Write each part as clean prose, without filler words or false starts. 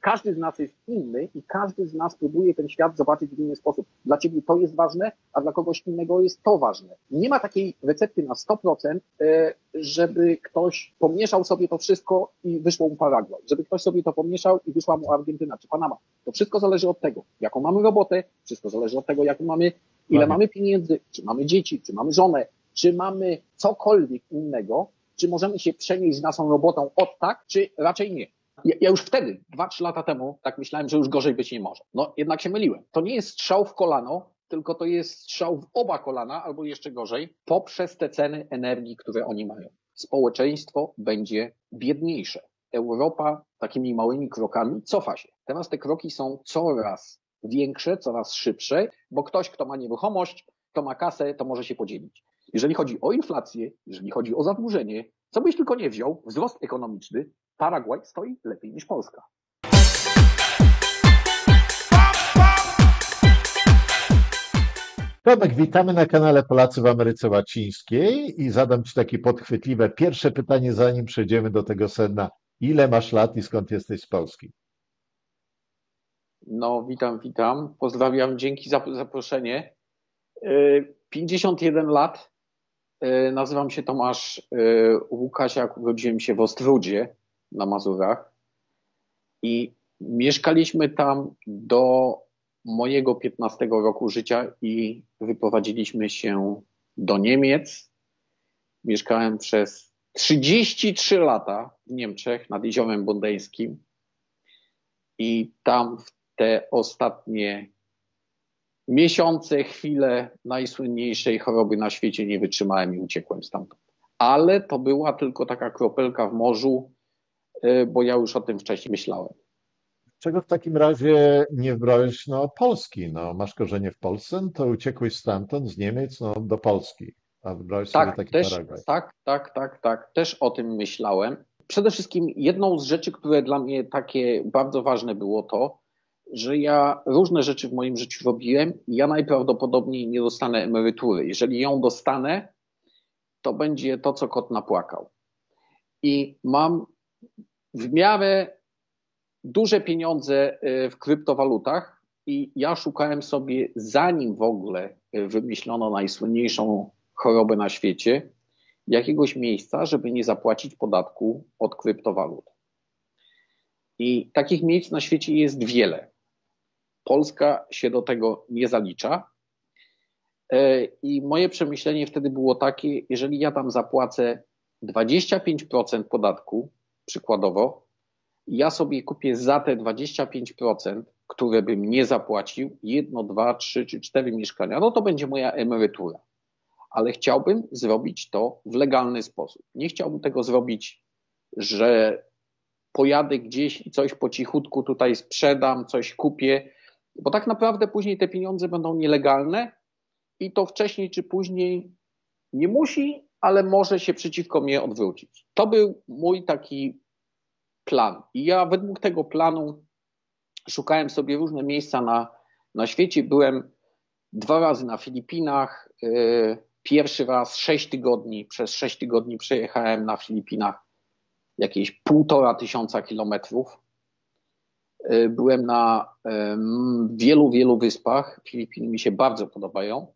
każdy z nas jest inny i każdy z nas próbuje ten świat zobaczyć w inny sposób. Dla ciebie to jest ważne, a dla kogoś innego jest to ważne. Nie ma takiej recepty na 100%, żeby ktoś pomieszał sobie to wszystko i wyszło mu Paragwaj. Żeby ktoś sobie to pomieszał i wyszła mu Argentyna czy Panama. To wszystko zależy od tego, jaką mamy robotę, wszystko zależy od tego, ile mamy pieniędzy, czy mamy dzieci, czy mamy żonę, czy mamy cokolwiek innego, czy możemy się przenieść z naszą robotą od tak, czy raczej nie. Ja już wtedy, 2-3 lata temu, tak myślałem, że już gorzej być nie może. No jednak się myliłem. To nie jest strzał w kolano, tylko to jest strzał w oba kolana, albo jeszcze gorzej, poprzez te ceny energii, które oni mają. Społeczeństwo będzie biedniejsze. Europa takimi małymi krokami cofa się. Teraz te kroki są coraz większe, coraz szybsze, bo ktoś, kto ma nieruchomość, kto ma kasę, to może się podzielić. Jeżeli chodzi o inflację, jeżeli chodzi o zadłużenie, co byś tylko nie wziął, wzrost ekonomiczny, Paragwaj stoi lepiej niż Polska. Tomek, witamy na kanale Polacy w Ameryce Łacińskiej i zadam Ci takie podchwytliwe pierwsze pytanie, zanim przejdziemy do tego sedna. Ile masz lat i skąd jesteś z Polski? No, witam. Pozdrawiam, dzięki za zaproszenie. 51 lat. Nazywam się Tomasz Łukasiak, urodziłem się w Ostródzie na Mazurach i mieszkaliśmy tam do mojego 15 roku życia i wyprowadziliśmy się do Niemiec. Mieszkałem przez 33 lata w Niemczech nad Jeziorem Bondeńskim i tam w te ostatnie miesiące, chwile najsłynniejszej choroby na świecie nie wytrzymałem i uciekłem stamtąd. Ale to była tylko taka kropelka w morzu, bo ja już o tym wcześniej myślałem. Czego w takim razie nie wybrałeś Polski? Masz korzenie w Polsce, to uciekłeś stamtąd, z Niemiec, do Polski, a wybrałeś sobie taki Paragwaj. Tak, też o tym myślałem. Przede wszystkim jedną z rzeczy, które dla mnie takie bardzo ważne było to, że ja różne rzeczy w moim życiu robiłem i ja najprawdopodobniej nie dostanę emerytury. Jeżeli ją dostanę, to będzie to, co kot napłakał. I mam w miarę duże pieniądze w kryptowalutach i ja szukałem sobie, zanim w ogóle wymyślono najsłynniejszą chorobę na świecie, jakiegoś miejsca, żeby nie zapłacić podatku od kryptowalut. I takich miejsc na świecie jest wiele. Polska się do tego nie zalicza. I moje przemyślenie wtedy było takie, jeżeli ja tam zapłacę 25% podatku, przykładowo, ja sobie kupię za te 25%, które bym nie zapłacił, 1, 2, 3 czy 4 mieszkania, no to będzie moja emerytura. Ale chciałbym zrobić to w legalny sposób. Nie chciałbym tego zrobić, że pojadę gdzieś i coś po cichutku tutaj sprzedam, coś kupię, bo tak naprawdę później te pieniądze będą nielegalne i to wcześniej czy później nie musi, ale może się przeciwko mnie odwrócić. To był mój taki plan. I ja według tego planu szukałem sobie różne miejsca na świecie. Byłem 2 razy na Filipinach, pierwszy raz 6 tygodni. Przez 6 tygodni przejechałem na Filipinach jakieś 1500 kilometrów. Byłem na wielu wyspach. Filipiny mi się bardzo podobają.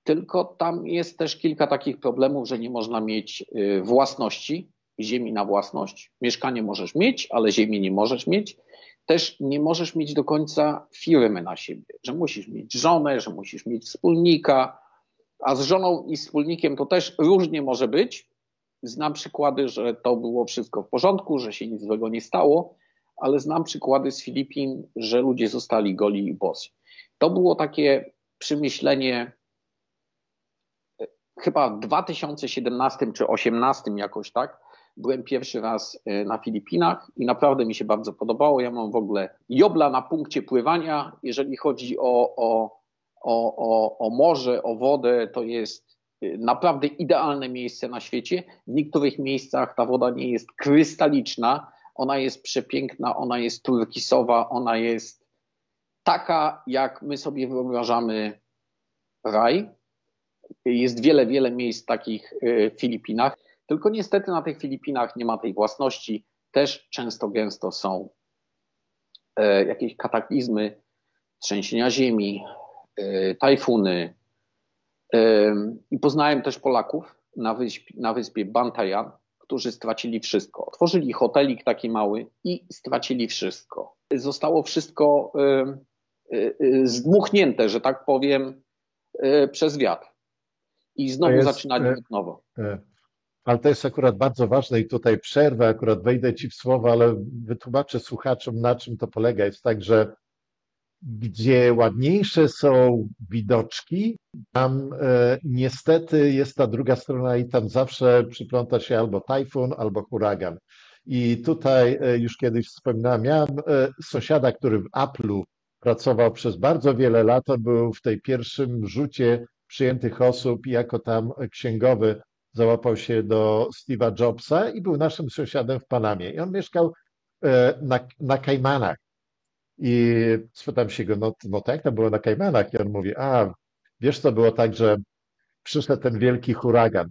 Tylko tam jest też kilka takich problemów, że nie można mieć własności, ziemi na własność. Mieszkanie możesz mieć, ale ziemi nie możesz mieć. Też nie możesz mieć do końca firmy na siebie, że musisz mieć żonę, że musisz mieć wspólnika, a z żoną i wspólnikiem to też różnie może być. Znam przykłady, że to było wszystko w porządku, że się nic złego nie stało, ale znam przykłady z Filipin, że ludzie zostali goli i bosi. To było takie przemyślenie chyba w 2017 czy 2018 jakoś tak. Byłem pierwszy raz na Filipinach i naprawdę mi się bardzo podobało. Ja mam w ogóle jobla na punkcie pływania. Jeżeli chodzi o morze, o wodę, to jest naprawdę idealne miejsce na świecie. W niektórych miejscach ta woda nie jest krystaliczna, ona jest przepiękna, ona jest turkisowa, ona jest taka, jak my sobie wyobrażamy raj. Jest wiele miejsc takich w Filipinach, tylko niestety na tych Filipinach nie ma tej własności. Też często gęsto są jakieś kataklizmy, trzęsienia ziemi, tajfuny. I poznałem też Polaków na wyspie Bantajan, którzy stracili wszystko. Otworzyli hotelik taki mały i stracili wszystko. Zostało wszystko zdmuchnięte, że tak powiem, przez wiatr. I znowu zaczynali od nowa. Ale to jest akurat bardzo ważne i tutaj przerwę, akurat wejdę Ci w słowo, ale wytłumaczę słuchaczom, na czym to polega. Jest tak, że gdzie ładniejsze są widoczki, tam niestety jest ta druga strona i tam zawsze przypląta się albo tajfun, albo huragan. I tutaj już kiedyś wspominałem, miałem sąsiada, który w Apple'u pracował przez bardzo wiele lat, on był w tej pierwszym rzucie przyjętych osób i jako tam księgowy załapał się do Steve'a Jobsa i był naszym sąsiadem w Panamie. I on mieszkał na Kajmanach. I spytam się go, no tak, to było na Kajmanach. I on mówi, wiesz co, było tak, że przyszedł ten wielki huragan.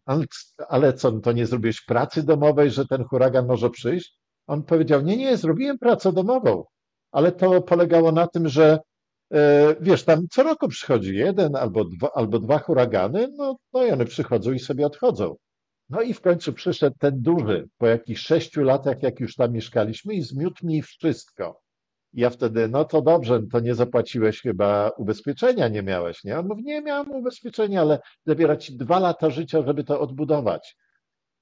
Ale co, to nie zrobiłeś pracy domowej, że ten huragan może przyjść? On powiedział, nie, zrobiłem pracę domową, ale to polegało na tym, że wiesz, tam co roku przychodzi jeden albo dwa huragany, no i one przychodzą i sobie odchodzą. No i w końcu przyszedł ten duży, po jakichś 6 latach, jak już tam mieszkaliśmy i zmiótł mi wszystko. I ja wtedy, no to dobrze, to nie zapłaciłeś chyba ubezpieczenia, nie miałeś, nie? On mówi, nie miałem ubezpieczenia, ale zabiera ci 2 lata życia, żeby to odbudować.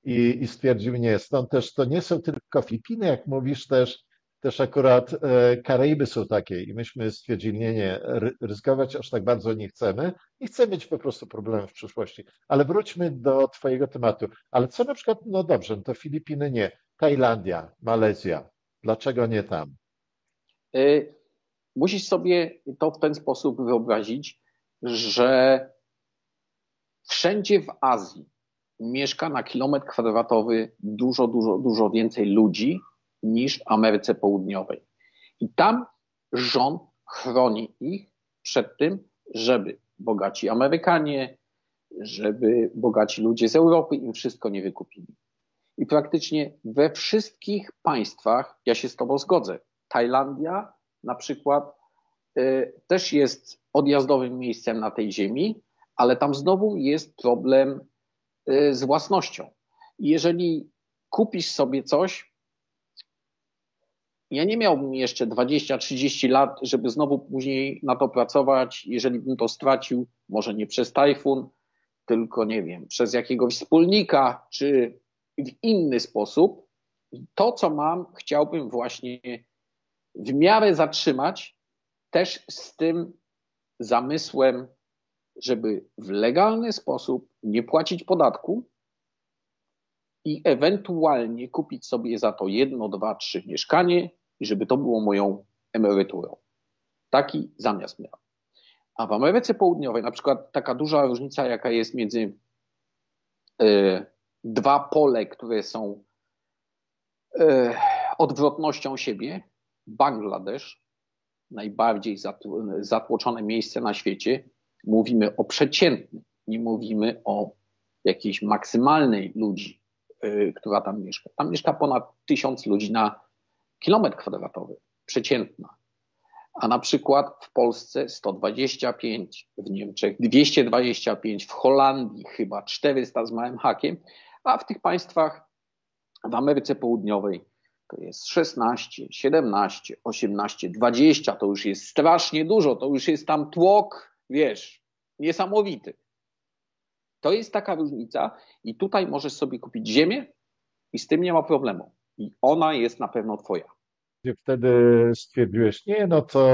I stwierdził, nie, stąd też to nie są tylko Filipiny, jak mówisz, też akurat Karaiby są takie i myśmy stwierdzili, nie, ryzykować aż tak bardzo nie chcemy i chcemy mieć po prostu problemy w przyszłości. Ale wróćmy do Twojego tematu. Ale co na przykład, no dobrze, no to Filipiny nie, Tajlandia, Malezja, dlaczego nie tam? Musisz sobie to w ten sposób wyobrazić, że wszędzie w Azji mieszka na kilometr kwadratowy dużo więcej ludzi niż w Ameryce Południowej. I tam rząd chroni ich przed tym, żeby bogaci Amerykanie, żeby bogaci ludzie z Europy im wszystko nie wykupili. I praktycznie we wszystkich państwach, ja się z Tobą zgodzę, Tajlandia na przykład też jest odjazdowym miejscem na tej ziemi, ale tam znowu jest problem z własnością. Jeżeli kupisz sobie coś, ja nie miałbym jeszcze 20-30 lat, żeby znowu później na to pracować, jeżeli bym to stracił, może nie przez tajfun, tylko nie wiem, przez jakiegoś wspólnika, czy w inny sposób. To, co mam, chciałbym właśnie w miarę zatrzymać, też z tym zamysłem, żeby w legalny sposób nie płacić podatku i ewentualnie kupić sobie za to 1, 2, 3 mieszkanie i żeby to było moją emeryturą. Taki zamiar miałem. A w Ameryce Południowej na przykład taka duża różnica, jaka jest między dwa pole, które są odwrotnością siebie. Bangladesz, najbardziej zatłoczone miejsce na świecie. Mówimy o przeciętnym, nie mówimy o jakiejś maksymalnej ludzi, która tam mieszka. Tam mieszka ponad 1000 ludzi na kilometr kwadratowy, przeciętna. A na przykład w Polsce 125, w Niemczech 225, w Holandii chyba 400 z małym hakiem, a w tych państwach w Ameryce Południowej to jest 16, 17, 18, 20, to już jest strasznie dużo, to już jest tam tłok, wiesz, niesamowity. To jest taka różnica i tutaj możesz sobie kupić ziemię i z tym nie ma problemu. I ona jest na pewno twoja. Wtedy stwierdziłeś, nie, no to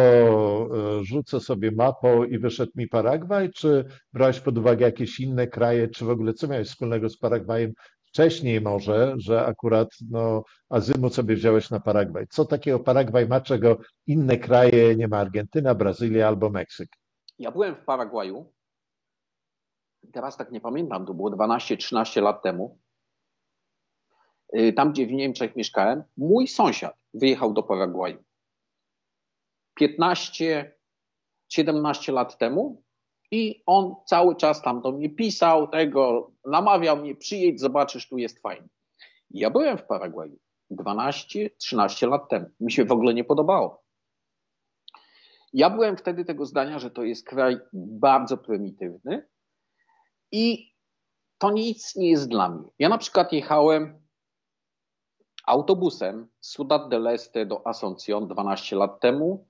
rzucę sobie mapą i wyszedł mi Paragwaj, czy brałeś pod uwagę jakieś inne kraje, czy w ogóle co miałeś wspólnego z Paragwajem wcześniej może, że akurat no, azymut sobie wziąłeś na Paragwaj. Co takiego Paragwaj ma, czego inne kraje nie ma? Argentyna, Brazylia albo Meksyk? Ja byłem w Paragwaju, teraz tak nie pamiętam, to było 12-13 lat temu. Tam, gdzie w Niemczech mieszkałem, mój sąsiad wyjechał do Paragwaju 15-17 lat temu i on cały czas tam do mnie pisał, namawiał mnie, przyjedź, zobaczysz, tu jest fajnie. Ja byłem w Paragwaju 12-13 lat temu. Mi się w ogóle nie podobało. Ja byłem wtedy tego zdania, że to jest kraj bardzo prymitywny i to nic nie jest dla mnie. Ja na przykład jechałem autobusem z Ciudad del Este do Asunción 12 lat temu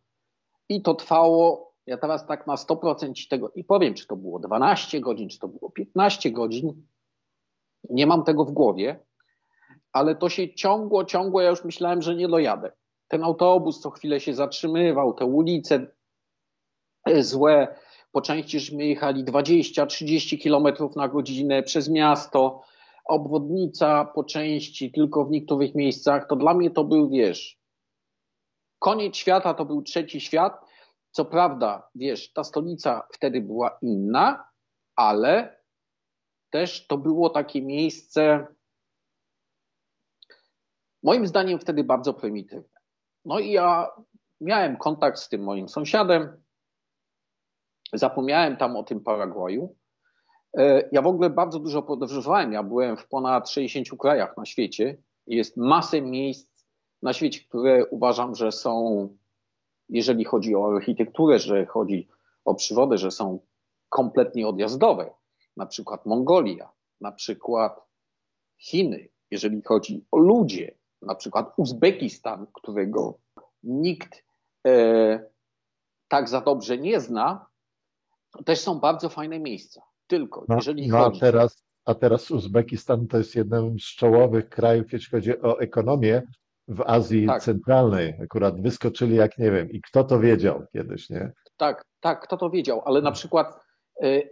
i to trwało, ja teraz tak na 100% ci tego i powiem, czy to było 12 godzin, czy to było 15 godzin, nie mam tego w głowie, ale to się ciągło, ja już myślałem, że nie dojadę. Ten autobus co chwilę się zatrzymywał, te ulice złe, po części żeśmy jechali 20-30 kilometrów na godzinę przez miasto, obwodnica po części, tylko w niektórych miejscach, to dla mnie to był, wiesz, koniec świata, to był trzeci świat. Co prawda, wiesz, ta stolica wtedy była inna, ale też to było takie miejsce, moim zdaniem wtedy bardzo prymitywne. No i ja miałem kontakt z tym moim sąsiadem, zapomniałem tam o tym Paragwaju. Ja w ogóle bardzo dużo podróżowałem, ja byłem w ponad 60 krajach na świecie. Jest masę miejsc na świecie, które uważam, że są, jeżeli chodzi o architekturę, że chodzi o przyrodę, że są kompletnie odjazdowe. Na przykład Mongolia, na przykład Chiny, jeżeli chodzi o ludzie, na przykład Uzbekistan, którego nikt tak za dobrze nie zna, to też są bardzo fajne miejsca. Tylko jeżeli chodzi... A teraz Uzbekistan to jest jeden z czołowych krajów, jeśli chodzi o ekonomię w Azji Centralnej. Akurat wyskoczyli jak nie wiem. I kto to wiedział kiedyś, nie? Tak, kto to wiedział, ale na przykład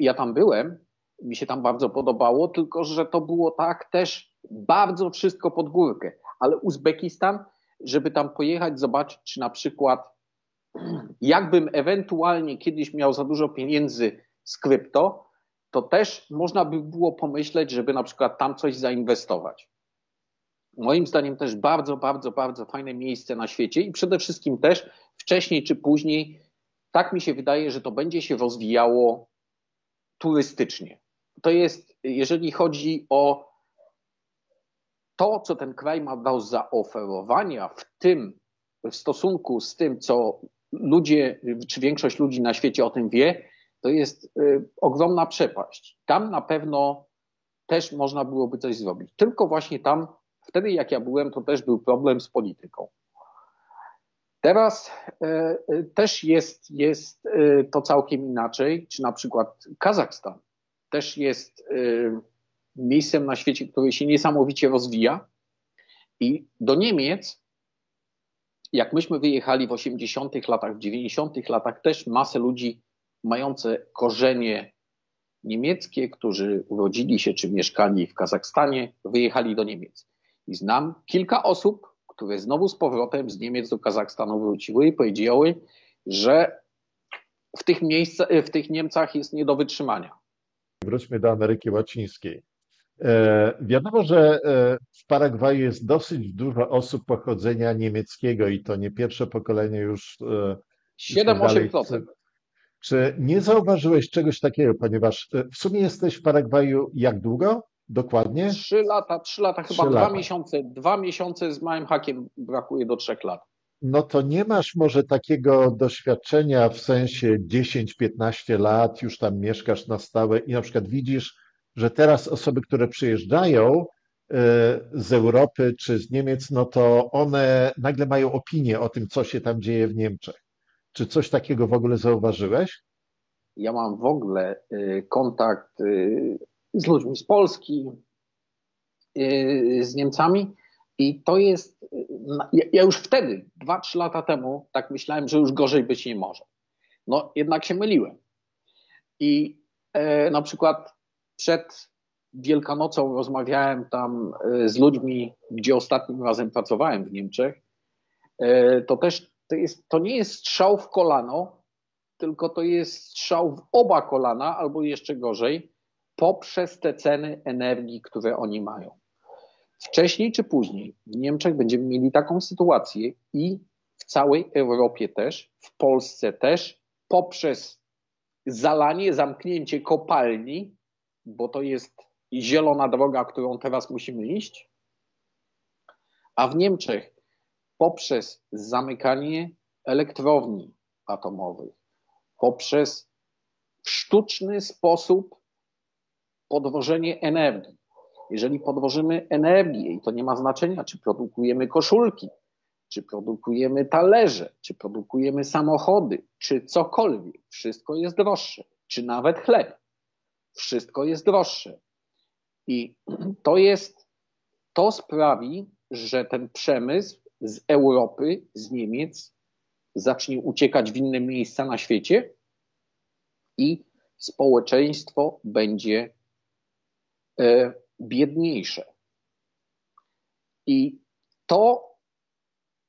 ja tam byłem, mi się tam bardzo podobało, tylko że to było tak też bardzo wszystko pod górkę. Ale Uzbekistan, żeby tam pojechać, zobaczyć, czy na przykład jakbym ewentualnie kiedyś miał za dużo pieniędzy z krypto, to też można by było pomyśleć, żeby na przykład tam coś zainwestować. Moim zdaniem też bardzo fajne miejsce na świecie i przede wszystkim też wcześniej czy później, tak mi się wydaje, że to będzie się rozwijało turystycznie. To jest, jeżeli chodzi o to, co ten kraj ma do zaoferowania w stosunku z tym, co ludzie, czy większość ludzi na świecie o tym wie, to jest ogromna przepaść. Tam na pewno też można byłoby coś zrobić. Tylko właśnie tam, wtedy jak ja byłem, to też był problem z polityką. Teraz też jest to całkiem inaczej, czy na przykład Kazachstan też jest miejscem na świecie, który się niesamowicie rozwija i do Niemiec, jak myśmy wyjechali w 80 latach, w 90 latach, też masę ludzi mające korzenie niemieckie, którzy urodzili się czy mieszkali w Kazachstanie, wyjechali do Niemiec. I znam kilka osób, które znowu z powrotem z Niemiec do Kazachstanu wróciły i powiedziały, że w tych Niemcach jest nie do wytrzymania. Wróćmy do Ameryki Łacińskiej. Wiadomo, że w Paragwaju jest dosyć dużo osób pochodzenia niemieckiego i to nie pierwsze pokolenie już. 7-8%. Czy nie zauważyłeś czegoś takiego, ponieważ w sumie jesteś w Paragwaju jak długo? Dokładnie? 3 lata, chyba 3 lata. 2 miesiące. 2 miesiące z małym hakiem, brakuje do 3 lat. No to nie masz może takiego doświadczenia w sensie 10-15 lat, już tam mieszkasz na stałe i na przykład widzisz, że teraz osoby, które przyjeżdżają z Europy czy z Niemiec, no to one nagle mają opinię o tym, co się tam dzieje w Niemczech. Czy coś takiego w ogóle zauważyłeś? Ja mam w ogóle kontakt z ludźmi z Polski, z Niemcami i to jest, ja już wtedy, 2-3 lata temu, tak myślałem, że już gorzej być nie może. No jednak się myliłem. I na przykład przed Wielkanocą rozmawiałem tam z ludźmi, gdzie ostatnim razem pracowałem w Niemczech. To też to nie jest strzał w kolano, tylko to jest strzał w oba kolana, albo jeszcze gorzej, poprzez te ceny energii, które oni mają. Wcześniej czy później w Niemczech będziemy mieli taką sytuację i w całej Europie też, w Polsce też, poprzez zalanie, zamknięcie kopalni, bo to jest zielona droga, którą teraz musimy iść, a w Niemczech poprzez zamykanie elektrowni atomowych, poprzez w sztuczny sposób podwożenie energii. Jeżeli podwożymy energię, i to nie ma znaczenia, czy produkujemy koszulki, czy produkujemy talerze, czy produkujemy samochody, czy cokolwiek, wszystko jest droższe, czy nawet chleb, wszystko jest droższe. I to sprawi, że ten przemysł z Europy, z Niemiec zacznie uciekać w inne miejsca na świecie i społeczeństwo będzie biedniejsze. I to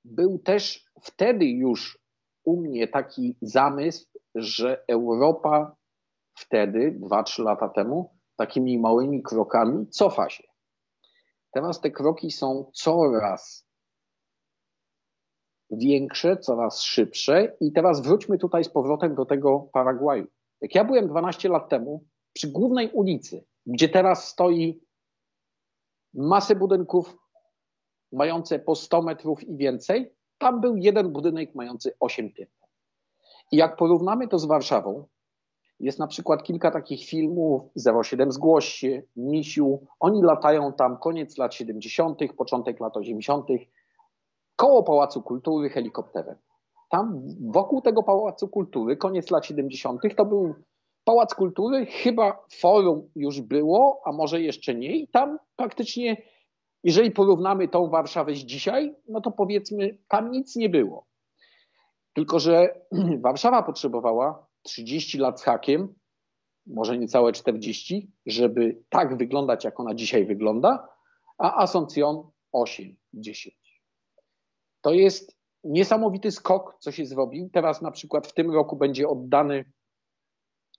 był też wtedy już u mnie taki zamysł, że Europa wtedy, 2-3 lata temu, takimi małymi krokami cofa się. Teraz te kroki są coraz większe, coraz szybsze i teraz wróćmy tutaj z powrotem do tego Paragwaju. Jak ja byłem 12 lat temu przy głównej ulicy, gdzie teraz stoi masę budynków mające po 100 metrów i więcej, tam był jeden budynek mający 8 pięter. I jak porównamy to z Warszawą, jest na przykład kilka takich filmów, 07 Zgłoś się, Misiu, oni latają tam koniec lat 70., początek lat 80., koło Pałacu Kultury helikopterem. Tam wokół tego Pałacu Kultury, koniec lat 70., to był Pałac Kultury, chyba forum już było, a może jeszcze nie. I tam praktycznie, jeżeli porównamy tą Warszawę z dzisiaj, no to powiedzmy, tam nic nie było. Tylko że Warszawa potrzebowała 30 lat z hakiem, może niecałe 40, żeby tak wyglądać, jak ona dzisiaj wygląda, a Asunción 8-10. To jest niesamowity skok, co się zrobił. Teraz na przykład w tym roku będzie oddany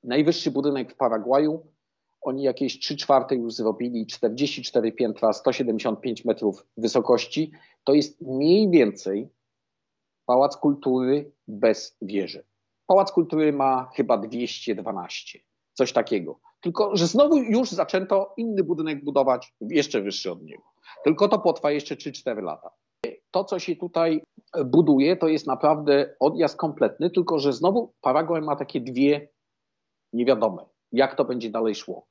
najwyższy budynek w Paragwaju. Oni jakieś 3/4 już zrobili, 44 piętra, 175 metrów wysokości. To jest mniej więcej Pałac Kultury bez wieży. Pałac Kultury ma chyba 212, coś takiego. Tylko że znowu już zaczęto inny budynek budować, jeszcze wyższy od niego. Tylko to potrwa jeszcze 3-4 lata. To, co się tutaj buduje, to jest naprawdę odjazd kompletny, tylko że znowu Paragwaj ma takie dwie niewiadome, jak to będzie dalej szło.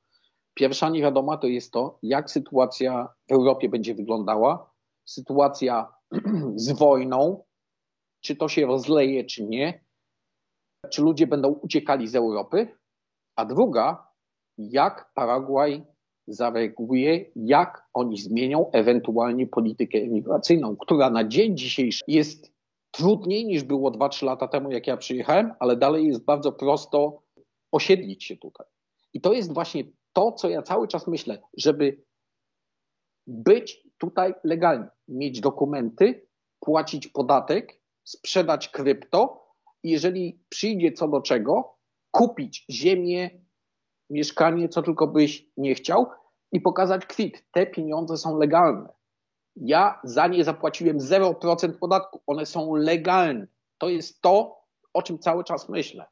Pierwsza niewiadoma to jest to, jak sytuacja w Europie będzie wyglądała, sytuacja z wojną, czy to się rozleje, czy nie, czy ludzie będą uciekali z Europy, a druga, jak Paragwaj zareaguje, jak oni zmienią ewentualnie politykę emigracyjną, która na dzień dzisiejszy jest trudniej niż było 2-3 lata temu, jak ja przyjechałem, ale dalej jest bardzo prosto osiedlić się tutaj. I to jest właśnie to, co ja cały czas myślę, żeby być tutaj legalnie, mieć dokumenty, płacić podatek, sprzedać krypto i jeżeli przyjdzie co do czego, kupić ziemię, mieszkanie, co tylko byś nie chciał i pokazać kwit. Te pieniądze są legalne. Ja za nie zapłaciłem 0% podatku. One są legalne. To jest to, o czym cały czas myślę.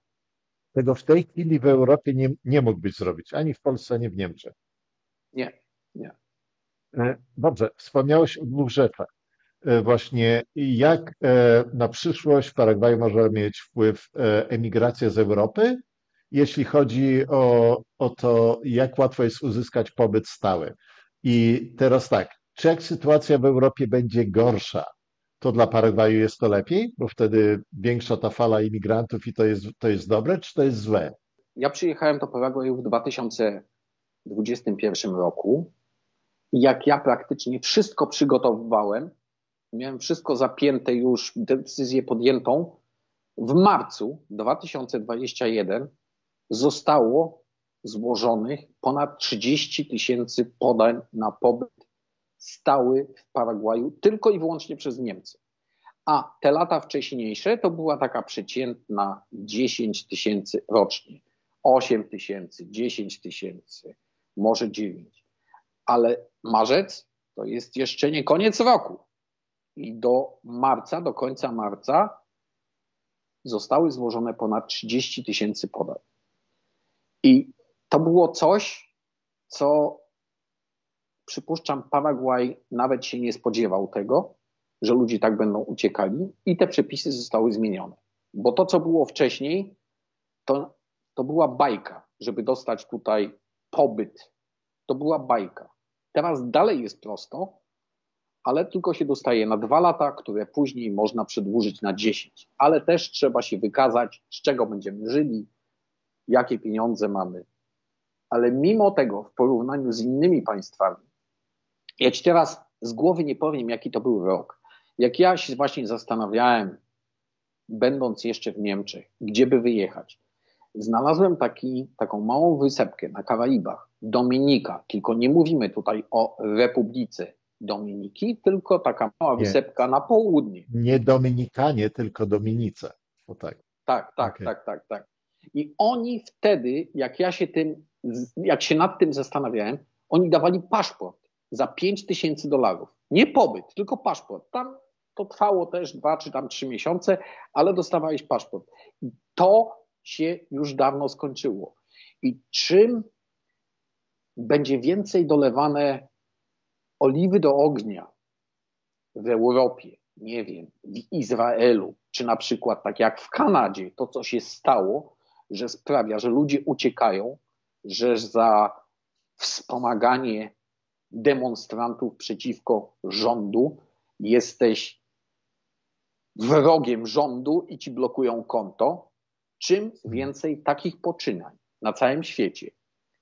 Tego w tej chwili w Europie nie mógłbyś zrobić, ani w Polsce, ani w Niemczech. Nie, nie. Dobrze, wspomniałeś o dwóch rzeczach. Właśnie jak na przyszłość w Paragwaju może mieć wpływ emigracja z Europy, jeśli chodzi o to, jak łatwo jest uzyskać pobyt stały. I teraz tak, czy jak sytuacja w Europie będzie gorsza, to dla Paragwaju jest to lepiej, bo wtedy większa ta fala imigrantów i to jest dobre, czy to jest złe? Ja przyjechałem do Paragwaju w 2021 roku i jak ja praktycznie wszystko przygotowywałem, miałem wszystko zapięte już, decyzję podjętą, w marcu 2021 zostało złożonych ponad 30 000 podań na pobyt stały w Paragwaju tylko i wyłącznie przez Niemcy. A te lata wcześniejsze to była taka przeciętna 10 000 rocznie. 8 000, 10 000, może 9. Ale marzec to jest jeszcze nie koniec roku. I do końca marca zostały złożone ponad 30 000 podań. I to było coś, co przypuszczam, Paragwaj nawet się nie spodziewał tego, że ludzie tak będą uciekali i te przepisy zostały zmienione. Bo to, co było wcześniej, to była bajka, żeby dostać tutaj pobyt. To była bajka. Teraz dalej jest prosto, ale tylko się dostaje na 2 lata, które później można przedłużyć na 10. Ale też trzeba się wykazać, z czego będziemy żyli, jakie pieniądze mamy. Ale mimo tego, w porównaniu z innymi państwami, ja ci teraz z głowy nie powiem, jaki to był rok. Jak ja się właśnie zastanawiałem, będąc jeszcze w Niemczech, gdzie by wyjechać, znalazłem taką małą wysepkę na Karaibach, Dominika, tylko nie mówimy tutaj o Republice Dominiki, tylko taka mała Nie, wysepka na południe. nie Dominikanie, tylko Dominice. O tak. Tak. Okay. Tak. I oni wtedy, jak się nad tym zastanawiałem, oni dawali paszport za $5,000. Nie pobyt, tylko paszport. Tam to trwało też 2 czy tam 3 miesiące, ale dostawałeś paszport. I to się już dawno skończyło. I czym będzie więcej dolewane oliwy do ognia w Europie, nie wiem, w Izraelu, czy na przykład tak jak w Kanadzie, to co się stało, że sprawia, że ludzie uciekają, że za wspomaganie demonstrantów przeciwko rządu jesteś wrogiem rządu i ci blokują konto. Czym więcej takich poczynań na całym świecie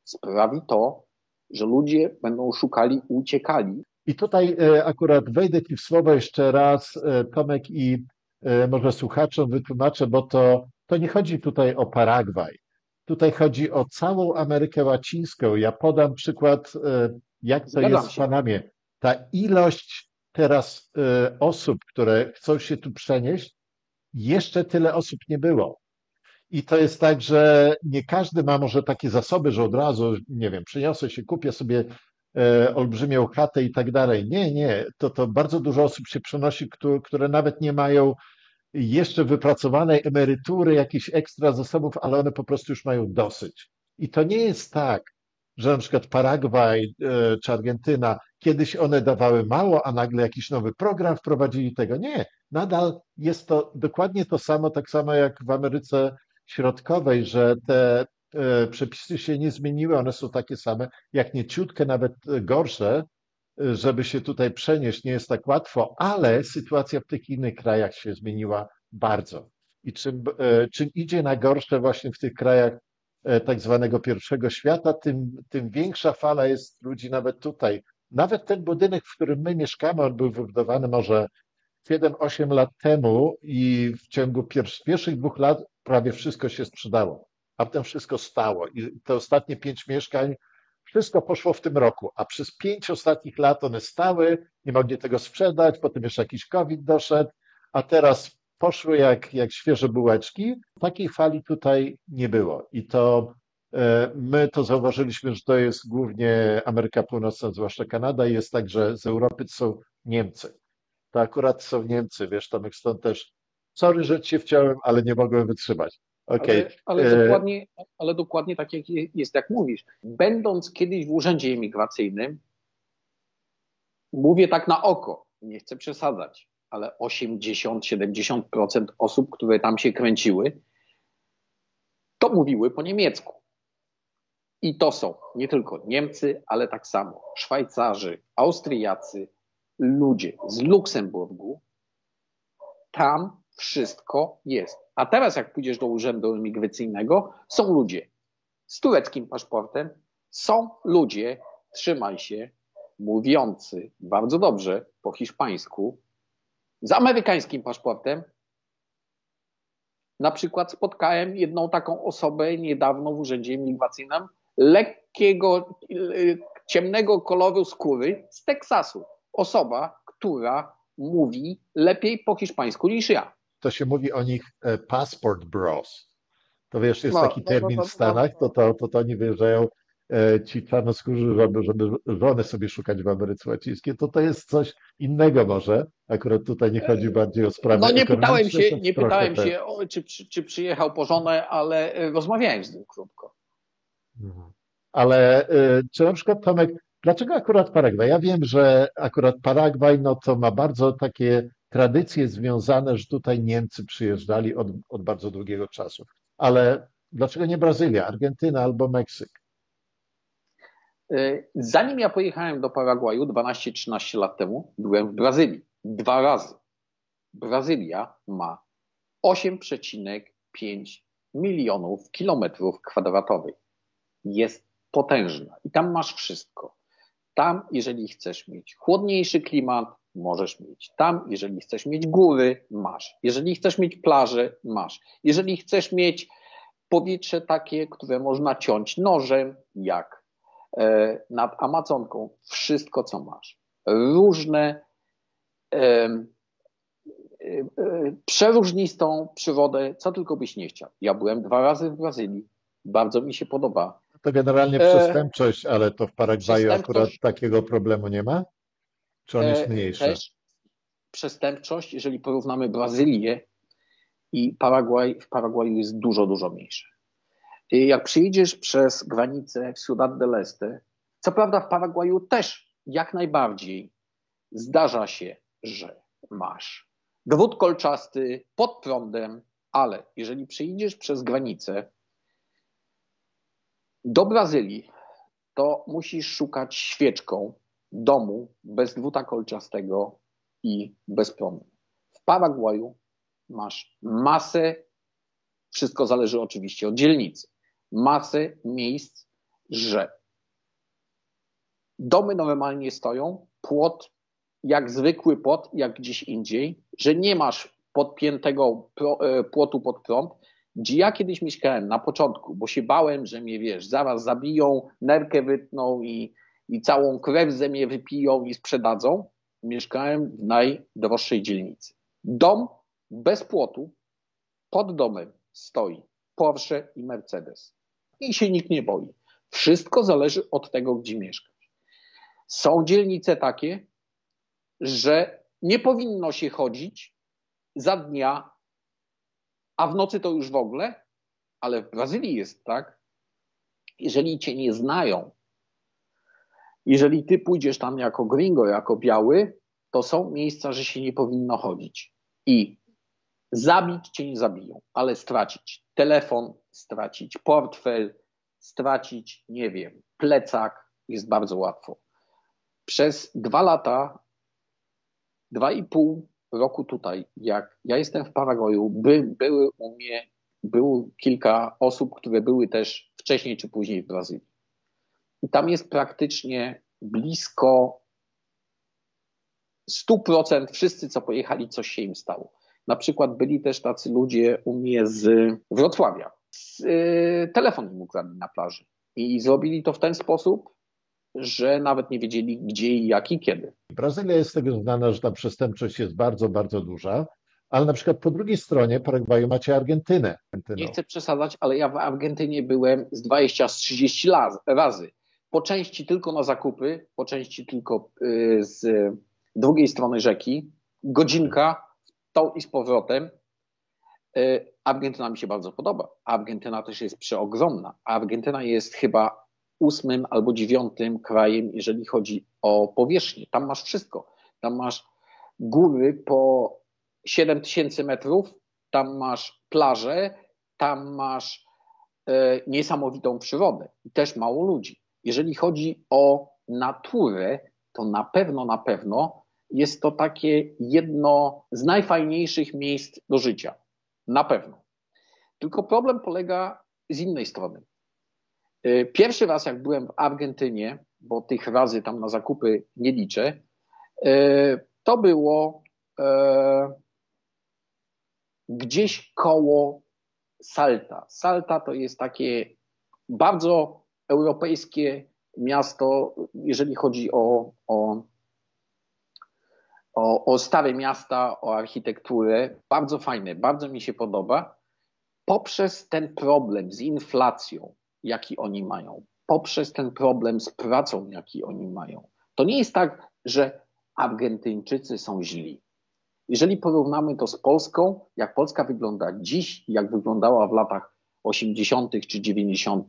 sprawi to, że ludzie będą szukali, uciekali. I tutaj akurat wejdę Ci w słowo jeszcze raz, Tomek, i może słuchaczom wytłumaczę, bo to nie chodzi tutaj o Paragwaj. Tutaj chodzi o całą Amerykę Łacińską. Ja podam przykład, jak to jest Zgadzam w się. Panamie. Ta ilość teraz osób, które chcą się tu przenieść, jeszcze tyle osób nie było. I to jest tak, że nie każdy ma może takie zasoby, że od razu, nie wiem, przyniosę się, kupię sobie olbrzymią chatę i tak dalej. Nie. To bardzo dużo osób się przenosi, które nawet nie mają jeszcze wypracowanej emerytury, jakichś ekstra zasobów, ale one po prostu już mają dosyć. I to nie jest tak, że na przykład Paragwaj czy Argentyna, kiedyś one dawały mało, a nagle jakiś nowy program wprowadzili tego. Nie, nadal jest to dokładnie to samo, tak samo jak w Ameryce Środkowej, że te przepisy się nie zmieniły, one są takie same, jak nie ciutkę nawet gorsze, żeby się tutaj przenieść nie jest tak łatwo, ale sytuacja w tych innych krajach się zmieniła bardzo. I czym idzie na gorsze właśnie w tych krajach tak zwanego pierwszego świata, tym większa fala jest ludzi nawet tutaj. Nawet ten budynek, w którym my mieszkamy, on był wybudowany może 7-8 lat temu i w ciągu pierwszych 2 lat prawie wszystko się sprzedało, a potem wszystko stało. I te ostatnie 5 mieszkań, wszystko poszło w tym roku, a przez 5 ostatnich lat one stały, nie mogli tego sprzedać, potem jeszcze jakiś COVID doszedł, a teraz poszły jak świeże bułeczki. Takiej fali tutaj nie było. I to my to zauważyliśmy, że to jest głównie Ameryka Północna, zwłaszcza Kanada, i jest tak, że z Europy to są Niemcy. To akurat są Niemcy, wiesz, Tomek, stąd też sorry, że cię wciąłem, ale nie mogłem wytrzymać. Okej. Ale dokładnie tak jak jest, jak mówisz. Będąc kiedyś w urzędzie imigracyjnym, mówię tak na oko, nie chcę przesadzać, ale 80-70% osób, które tam się kręciły, to mówiły po niemiecku. I to są nie tylko Niemcy, ale tak samo Szwajcarzy, Austriacy, ludzie z Luksemburgu. Tam wszystko jest. A teraz jak pójdziesz do urzędu imigracyjnego, są ludzie z tureckim paszportem, są ludzie, trzymaj się, mówiący bardzo dobrze po hiszpańsku, z amerykańskim paszportem. Na przykład spotkałem jedną taką osobę niedawno w urzędzie imigracyjnym, lekkiego, ciemnego koloru skóry z Teksasu. Osoba, która mówi lepiej po hiszpańsku niż ja. To się mówi o nich passport bros. To wiesz, jest taki termin w Stanach, to oni wyjeżdżają ci czarnoskórzy, żeby żony sobie szukać w Ameryce Łacińskiej, to jest coś innego może. Akurat tutaj nie chodzi bardziej o sprawy ekonomiczne. Nie pytałem się, czy przyjechał po żonę, ale rozmawiałem z nim krótko. Ale czy na przykład, Tomek, dlaczego akurat Paragwaj? Ja wiem, że akurat Paragwaj, no to ma bardzo takie tradycje związane, że tutaj Niemcy przyjeżdżali od bardzo długiego czasu. Ale dlaczego nie Brazylia, Argentyna albo Meksyk? Zanim ja pojechałem do Paragwaju 12-13 lat temu, byłem w Brazylii 2 razy. Brazylia ma 8,5 milionów kilometrów kwadratowych. Jest potężna i tam masz wszystko. Tam, jeżeli chcesz mieć chłodniejszy klimat, możesz mieć. Tam, jeżeli chcesz mieć góry, masz. Jeżeli chcesz mieć plaże, masz. Jeżeli chcesz mieć powietrze takie, które można ciąć nożem, jak nad Amazonką, wszystko co masz. Różne przeróżnistą przyrodę, co tylko byś nie chciał. Ja byłem 2 razy w Brazylii. Bardzo mi się podoba. To generalnie przestępczość, ale to w Paragwaju akurat takiego problemu nie ma? Czy on jest mniejszy? Też przestępczość, jeżeli porównamy Brazylię i Paragwaj, w Paragwaju jest dużo, dużo mniejsze. Jak przyjedziesz przez granicę w Ciudad del Este, co prawda w Paragwaju też jak najbardziej zdarza się, że masz drut kolczasty pod prądem, ale jeżeli przyjedziesz przez granicę do Brazylii, to musisz szukać świeczką domu bez druta kolczastego i bez prądu. W Paragwaju masz masę, wszystko zależy oczywiście od dzielnicy, masę miejsc, że domy normalnie stoją, płot jak zwykły płot, jak gdzieś indziej, że nie masz podpiętego płotu pod prąd, gdzie ja kiedyś mieszkałem na początku, bo się bałem, że mnie, wiesz, zaraz zabiją, nerkę wytną i całą krew ze mnie wypiją i sprzedadzą. Mieszkałem w najdroższej dzielnicy. Dom bez płotu, pod domem stoi Porsche i Mercedes. I się nikt nie boi. Wszystko zależy od tego, gdzie mieszkasz. Są dzielnice takie, że nie powinno się chodzić za dnia, a w nocy to już w ogóle, ale w Brazylii jest tak, jeżeli cię nie znają, jeżeli ty pójdziesz tam jako gringo, jako biały, to są miejsca, że się nie powinno chodzić. I zabić cię nie zabiją, ale stracić telefon, stracić portfel, stracić, nie wiem, plecak jest bardzo łatwo. Przez 2 lata, 2,5 roku tutaj, jak ja jestem w Paragwaju, było kilka osób, które były też wcześniej czy później w Brazylii. I tam jest praktycznie blisko 100% wszyscy, co pojechali, coś się im stało. Na przykład byli też tacy ludzie u mnie z Wrocławia. Telefon im ukradli na plaży. I zrobili to w ten sposób, że nawet nie wiedzieli gdzie i jak i kiedy. Brazylia jest z tego znana, że ta przestępczość jest bardzo, bardzo duża, ale na przykład po drugiej stronie Paragwaju macie Argentynę. Nie chcę przesadzać, ale ja w Argentynie byłem z 30 razy. Po części tylko na zakupy, po części tylko z drugiej strony rzeki. Godzinka w tą i z powrotem. Argentyna mi się bardzo podoba. Argentyna też jest przeogromna. Argentyna jest chyba 8. albo 9. krajem, jeżeli chodzi o powierzchnię. Tam masz wszystko. Tam masz góry po 7000 metrów, tam masz plaże, tam masz niesamowitą przyrodę i też mało ludzi. Jeżeli chodzi o naturę, to na pewno jest to takie jedno z najfajniejszych miejsc do życia. Na pewno. Tylko problem polega z innej strony. Pierwszy raz, jak byłem w Argentynie, bo tych razy tam na zakupy nie liczę, to było gdzieś koło Salta. Salta to jest takie bardzo europejskie miasto, jeżeli chodzi o stare miasta, o architekturę. Bardzo fajne, bardzo mi się podoba. Poprzez ten problem z inflacją, jaki oni mają, poprzez ten problem z pracą, jaki oni mają. To nie jest tak, że Argentyńczycy są źli. Jeżeli porównamy to z Polską, jak Polska wygląda dziś, jak wyglądała w latach 80. czy 90.,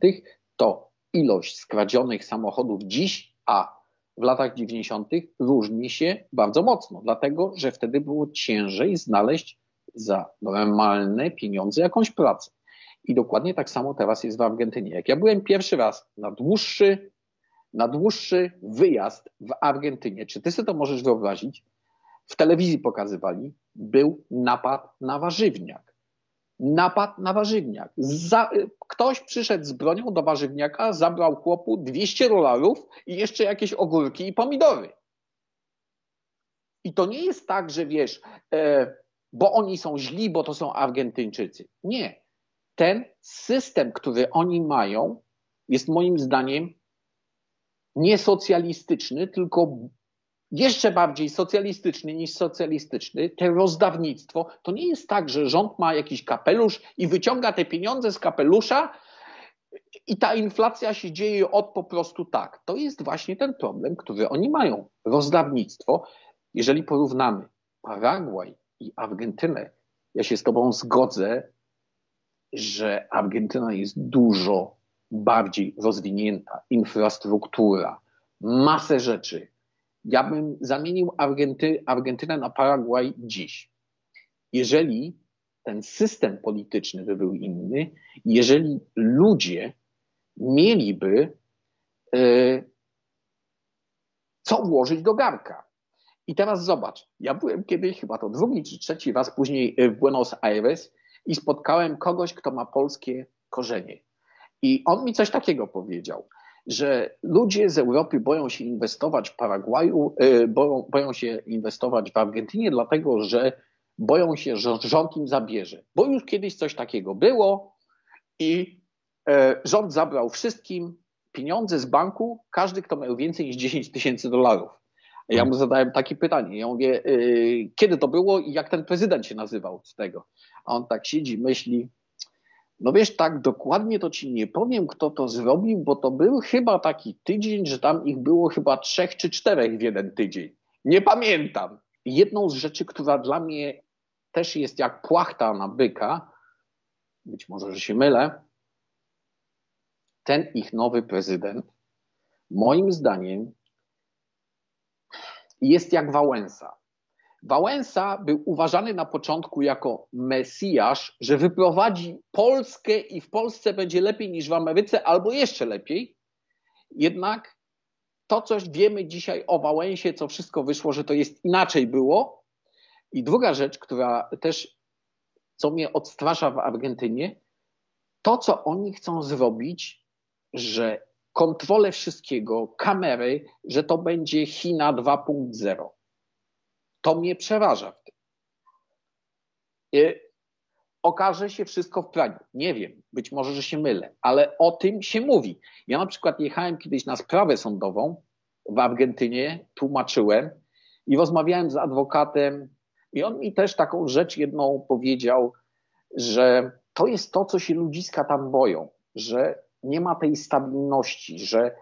to ilość skradzionych samochodów dziś, a w latach 90. różni się bardzo mocno, dlatego że wtedy było ciężej znaleźć za normalne pieniądze jakąś pracę. I dokładnie tak samo teraz jest w Argentynie. Jak ja byłem pierwszy raz na dłuższy wyjazd w Argentynie, czy ty sobie to możesz wyobrazić? W telewizji pokazywali, był napad na warzywniak. Napad na warzywniak. Ktoś przyszedł z bronią do warzywniaka, zabrał chłopu $200 i jeszcze jakieś ogórki i pomidory. I to nie jest tak, że wiesz, bo oni są źli, bo to są Argentyńczycy. Nie. Ten system, który oni mają, jest moim zdaniem nie socjalistyczny, tylko jeszcze bardziej socjalistyczny niż socjalistyczny. To rozdawnictwo to nie jest tak, że rząd ma jakiś kapelusz i wyciąga te pieniądze z kapelusza i ta inflacja się dzieje po prostu tak. To jest właśnie ten problem, który oni mają. Rozdawnictwo. Jeżeli porównamy Paragwaj i Argentynę, ja się z tobą zgodzę, że Argentyna jest dużo bardziej rozwinięta, infrastruktura, masę rzeczy. Ja bym zamienił Argentynę na Paragwaj dziś. Jeżeli ten system polityczny by był inny, jeżeli ludzie mieliby co włożyć do garnka. I teraz zobacz, ja byłem kiedyś, chyba to drugi czy trzeci raz później w Buenos Aires i spotkałem kogoś, kto ma polskie korzenie. I on mi coś takiego powiedział, że ludzie z Europy boją się inwestować w Paragwaju, boją się inwestować w Argentynie, dlatego że boją się, że rząd im zabierze. Bo już kiedyś coś takiego było i rząd zabrał wszystkim pieniądze z banku, każdy, kto miał więcej niż $10,000. Ja mu zadałem takie pytanie. Ja mówię, kiedy to było i jak ten prezydent się nazywał z tego? A on tak siedzi, myśli, no wiesz, tak dokładnie to ci nie powiem, kto to zrobił, bo to był chyba taki tydzień, że tam ich było chyba 3 czy 4 w jeden tydzień. Nie pamiętam. Jedną z rzeczy, która dla mnie też jest jak płachta na byka, być może, że się mylę, ten ich nowy prezydent, moim zdaniem, jest jak Wałęsa. Wałęsa był uważany na początku jako mesjasz, że wyprowadzi Polskę i w Polsce będzie lepiej niż w Ameryce, albo jeszcze lepiej. Jednak to, co wiemy dzisiaj o Wałęsie, co wszystko wyszło, że to jest inaczej było. I druga rzecz, która też, co mnie odstrasza w Argentynie, to, co oni chcą zrobić, że kontrolę wszystkiego, kamery, że to będzie China 2.0. To mnie przeraża w tym. Okaże się wszystko w praniu. Nie wiem, być może, że się mylę, ale o tym się mówi. Ja na przykład jechałem kiedyś na sprawę sądową w Argentynie, tłumaczyłem i rozmawiałem z adwokatem i on mi też taką rzecz jedną powiedział, że to jest to, co się ludziska tam boją, że nie ma tej stabilności, że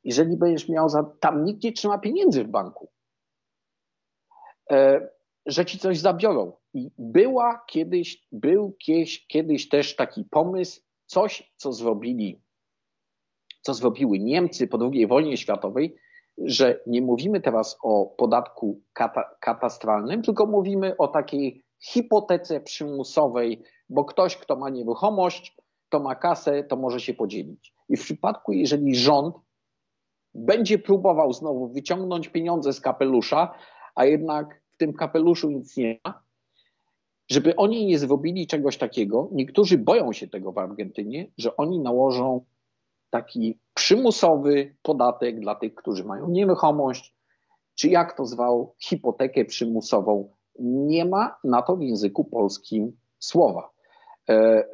jeżeli będziesz miał tam nikt nie trzyma pieniędzy w banku, że ci coś zabiorą. I był kiedyś też taki pomysł, coś, co zrobiły Niemcy po II wojnie światowej, że nie mówimy teraz o podatku katastralnym, tylko mówimy o takiej hipotece przymusowej, bo ktoś, kto ma nieruchomość, to ma kasę, to może się podzielić. I w przypadku, jeżeli rząd będzie próbował znowu wyciągnąć pieniądze z kapelusza, a jednak w tym kapeluszu nic nie ma, żeby oni nie zrobili czegoś takiego, niektórzy boją się tego w Argentynie, że oni nałożą taki przymusowy podatek dla tych, którzy mają nieruchomość, czy jak to zwał, hipotekę przymusową. Nie ma na to w języku polskim słowa.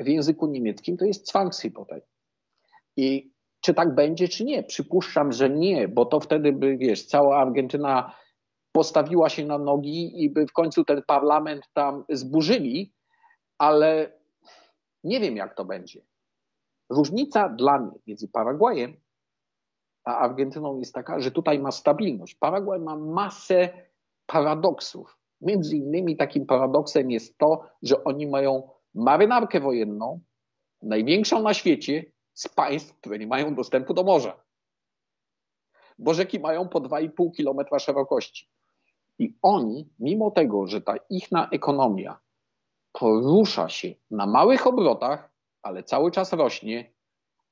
W języku niemieckim to jest Zwangshypothek. I czy tak będzie, czy nie? Przypuszczam, że nie, bo to wtedy by, wiesz, cała Argentyna postawiła się na nogi i by w końcu ten parlament tam zburzyli, ale nie wiem, jak to będzie. Różnica dla mnie między Paragwajem a Argentyną jest taka, że tutaj ma stabilność. Paragwaj ma masę paradoksów. Między innymi takim paradoksem jest to, że oni mają marynarkę wojenną, największą na świecie, z państw, które nie mają dostępu do morza. bo rzeki mają po 2,5 kilometra szerokości. I oni, mimo tego, że ta ich ekonomia porusza się na małych obrotach, ale cały czas rośnie,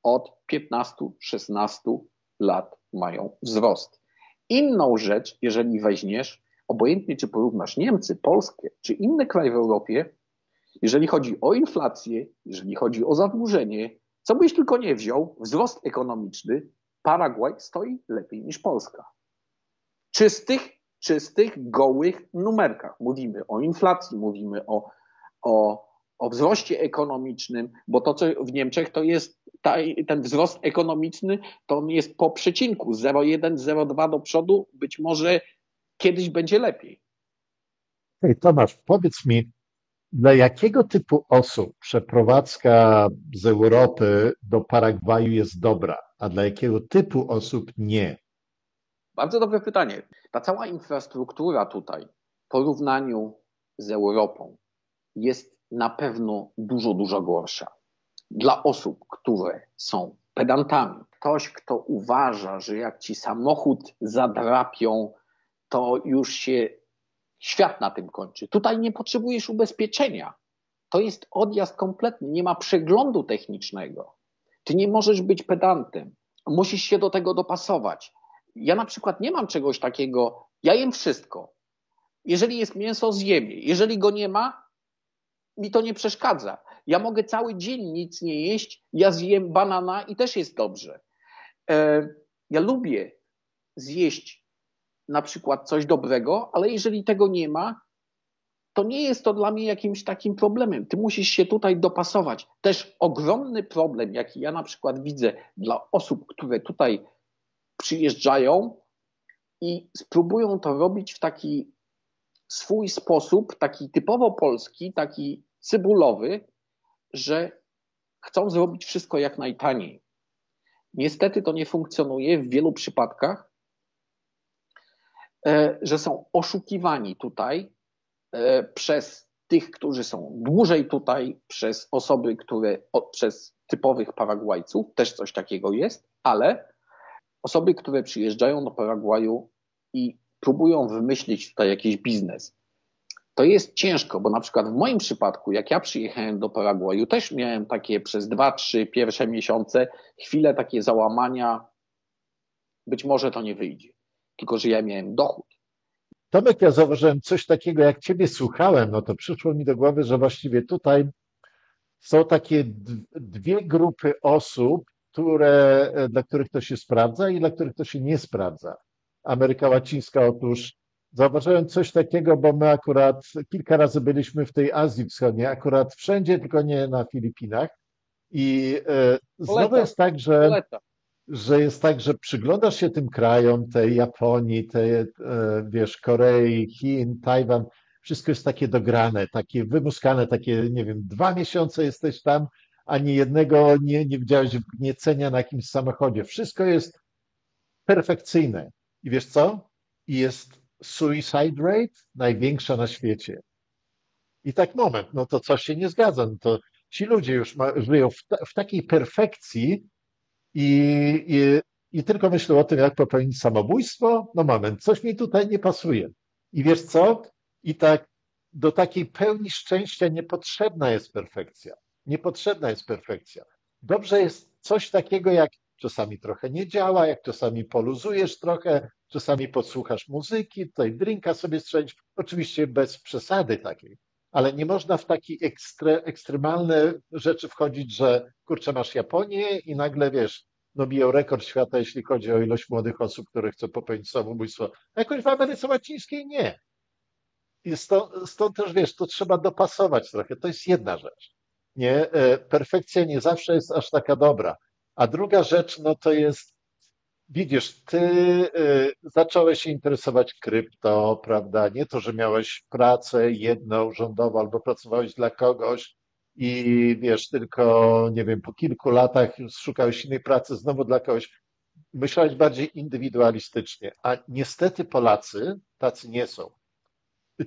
od 15-16 lat mają wzrost. Inną rzecz, jeżeli weźmiesz, obojętnie czy porównasz Niemcy, Polskę czy inne kraje w Europie, jeżeli chodzi o inflację, jeżeli chodzi o zadłużenie, co byś tylko nie wziął, wzrost ekonomiczny, Paragwaj stoi lepiej niż Polska. Czystych, gołych numerkach. Mówimy o inflacji, mówimy o wzroście ekonomicznym, bo to, co w Niemczech, to jest ten wzrost ekonomiczny, to on jest po przecinku 0,1, 0,2 do przodu, być może kiedyś będzie lepiej. Hej, Tomasz, powiedz mi, dla jakiego typu osób przeprowadzka z Europy do Paragwaju jest dobra, a dla jakiego typu osób nie? Bardzo dobre pytanie. Ta cała infrastruktura tutaj w porównaniu z Europą jest na pewno dużo gorsza. Dla osób, które są pedantami, ktoś, kto uważa, że jak ci samochód zadrapią, to już się świat na tym kończy. Tutaj nie potrzebujesz ubezpieczenia. To jest odjazd kompletny, nie ma przeglądu technicznego. Ty nie możesz być pedantem. Musisz się do tego dopasować. Ja na przykład nie mam czegoś takiego, ja jem wszystko. Jeżeli jest mięso, zjem je. Jeżeli go nie ma, mi to nie przeszkadza. Ja mogę cały dzień nic nie jeść, ja zjem banana i też jest dobrze. Ja lubię zjeść na przykład coś dobrego, ale jeżeli tego nie ma, to nie jest to dla mnie jakimś takim problemem. Ty musisz się tutaj dopasować. Też ogromny problem, jaki ja na przykład widzę dla osób, które tutaj przyjeżdżają i spróbują to robić w taki swój sposób, taki typowo polski, taki cybulowy, że chcą zrobić wszystko jak najtaniej. Niestety to nie funkcjonuje w wielu przypadkach, że są oszukiwani tutaj przez tych, którzy są dłużej tutaj, przez osoby, przez typowych Paragwajców, też coś takiego jest, ale osoby, które przyjeżdżają do Paragwaju i próbują wymyślić tutaj jakiś biznes. To jest ciężko, bo na przykład w moim przypadku, jak ja przyjechałem do Paragwaju, też miałem takie przez 2-3 pierwsze miesiące chwile takie załamania, być może to nie wyjdzie, tylko że ja miałem dochód. Tomek, ja zauważyłem coś takiego, jak ciebie słuchałem, no to przyszło mi do głowy, że właściwie tutaj są takie dwie grupy osób, dla których to się sprawdza i dla których to się nie sprawdza. Ameryka Łacińska, otóż zauważyłem coś takiego, bo my akurat kilka razy byliśmy w tej Azji Wschodniej, akurat wszędzie, tylko nie na Filipinach. I znowu jest tak, że przyglądasz się tym krajom, tej Japonii, wiesz, Korei, Chin, Tajwan, wszystko jest takie dograne, takie wymuskane, takie, nie wiem, 2 miesiące jesteś tam, ani jednego nie widziałeś wgniecenia na jakimś samochodzie. Wszystko jest perfekcyjne. I wiesz co? I jest suicide rate największa na świecie. I tak moment, no to coś się nie zgadza. No to ci ludzie już żyją w takiej perfekcji, i tylko myślę o tym, jak popełnić samobójstwo. No moment, coś mi tutaj nie pasuje. I wiesz co? I tak do takiej pełni szczęścia niepotrzebna jest perfekcja. Niepotrzebna jest perfekcja. Dobrze jest coś takiego, jak czasami trochę nie działa, jak czasami poluzujesz trochę, czasami podsłuchasz muzyki, tutaj drinka sobie strzelić, oczywiście bez przesady takiej. Ale nie można w takie ekstremalne rzeczy wchodzić, że kurczę, masz Japonię i nagle, wiesz, no biją rekord świata, jeśli chodzi o ilość młodych osób, które chcą popełnić samobójstwo. A jakoś w Ameryce Łacińskiej nie. I stąd też, wiesz, to trzeba dopasować trochę. To jest jedna rzecz. Nie? Perfekcja nie zawsze jest aż taka dobra. A druga rzecz, no to jest, widzisz, ty zacząłeś się interesować krypto, prawda? Nie to, że miałeś pracę jedną rządową albo pracowałeś dla kogoś i wiesz, tylko, nie wiem, po kilku latach już szukałeś innej pracy znowu dla kogoś. Myślałeś bardziej indywidualistycznie, a niestety Polacy tacy nie są.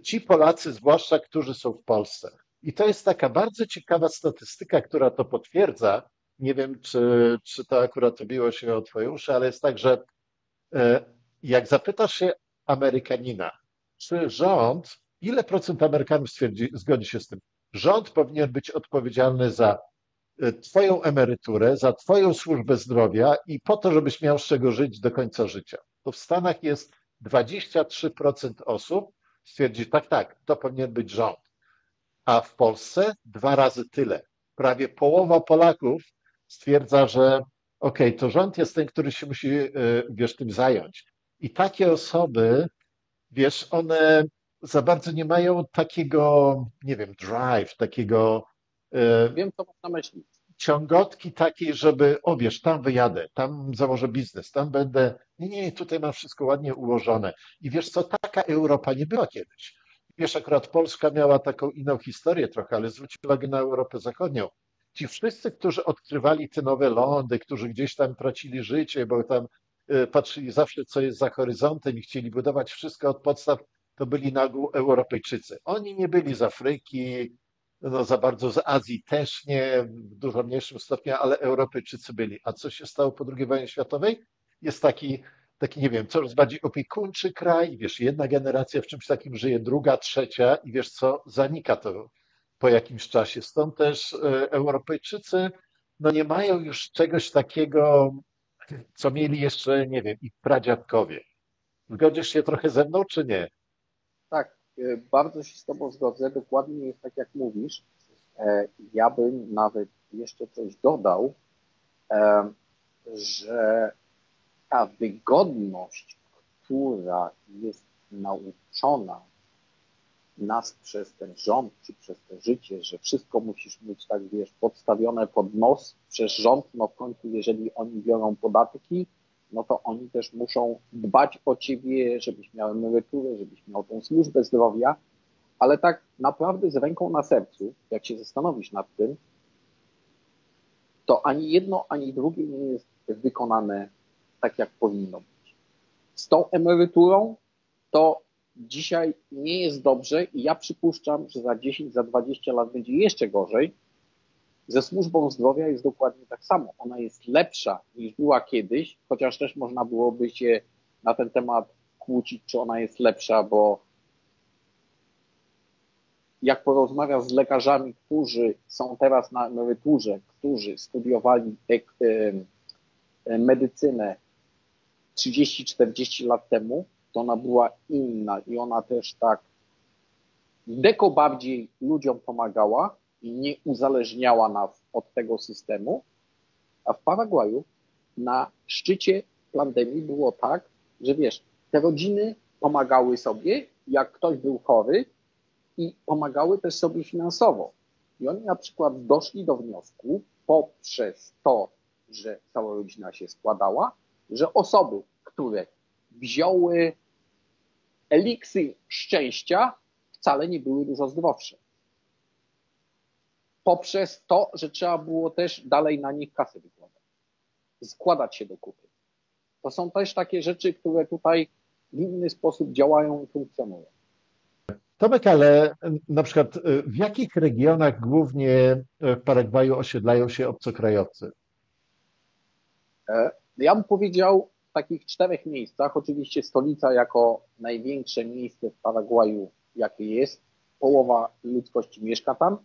Ci Polacy, zwłaszcza, którzy są w Polsce. I to jest taka bardzo ciekawa statystyka, która to potwierdza. Nie wiem, czy to akurat obiło się o twoje uszy, ale jest tak, że E, Jak zapytasz się Amerykanina, czy rząd, ile procent Amerykanów zgodzi się z tym? Rząd powinien być odpowiedzialny za twoją emeryturę, za twoją służbę zdrowia i po to, żebyś miał z czego żyć do końca życia. To w Stanach jest 23% osób stwierdzi, tak, tak, to powinien być rząd. A w Polsce 2 razy tyle. Prawie połowa Polaków stwierdza, że okej, to rząd jest ten, który się musi, wiesz, tym zająć. I takie osoby, wiesz, one za bardzo nie mają takiego, nie wiem, drive, takiego Wiem, co masz na myśli. ciągotki takiej, żeby, o wiesz, tam wyjadę, tam założę biznes, tam będę. Nie, nie, tutaj mam wszystko ładnie ułożone. I wiesz co, taka Europa nie była kiedyś. Wiesz, akurat Polska miała taką inną historię trochę, ale zwróć uwagę na Europę Zachodnią. Ci wszyscy, którzy odkrywali te nowe lądy, którzy gdzieś tam tracili życie, bo tam patrzyli zawsze, co jest za horyzontem i chcieli budować wszystko od podstaw, to byli na ogół Europejczycy. Oni nie byli z Afryki, no za bardzo z Azji też nie, w dużo mniejszym stopniu, ale Europejczycy byli. A co się stało po II wojnie światowej? Jest taki, nie wiem, coraz bardziej opiekuńczy kraj, wiesz, jedna generacja w czymś takim żyje, druga, trzecia i wiesz co, zanika to po jakimś czasie. Stąd też Europejczycy, no nie mają już czegoś takiego, co mieli jeszcze, nie wiem, ich pradziadkowie. Zgodzisz się trochę ze mną, czy nie? Tak, bardzo się z Tobą zgodzę. Dokładnie jest tak, jak mówisz. Ja bym nawet jeszcze coś dodał, e, że ta wygodność, która jest nauczona nas przez ten rząd, czy przez to życie, że wszystko musisz mieć, tak wiesz, podstawione pod nos przez rząd, no w końcu jeżeli oni biorą podatki, no to oni też muszą dbać o ciebie, żebyś miał emeryturę, żebyś miał tą służbę zdrowia, ale tak naprawdę z ręką na sercu, jak się zastanowisz nad tym, to ani jedno, ani drugie nie jest wykonane tak, jak powinno być. Z tą emeryturą to dzisiaj nie jest dobrze i ja przypuszczam, że za 10, za 20 lat będzie jeszcze gorzej. Ze służbą zdrowia jest dokładnie tak samo. Ona jest lepsza niż była kiedyś, chociaż też można byłoby się na ten temat kłócić, czy ona jest lepsza, bo jak porozmawiam z lekarzami, którzy są teraz na emeryturze, którzy studiowali medycynę 30-40 lat temu, to ona była inna i ona też tak deko bardziej ludziom pomagała i nie uzależniała nas od tego systemu, a w Paragwaju na szczycie pandemii było tak, że wiesz, te rodziny pomagały sobie, jak ktoś był chory i pomagały też sobie finansowo. I oni na przykład doszli do wniosku poprzez to, że cała rodzina się składała, że osoby, które wzięły eliksir szczęścia, wcale nie były dużo zdrowsze. Poprzez to, że trzeba było też dalej na nich kasy wykładać, składać się do kupy. To są też takie rzeczy, które tutaj w inny sposób działają i funkcjonują. Tomek, ale na przykład w jakich regionach głównie w Paragwaju osiedlają się obcokrajowcy? Ja bym powiedział w takich 4 miejscach, oczywiście stolica jako największe miejsce w Paragwaju, jakie jest, połowa ludzkości mieszka tam.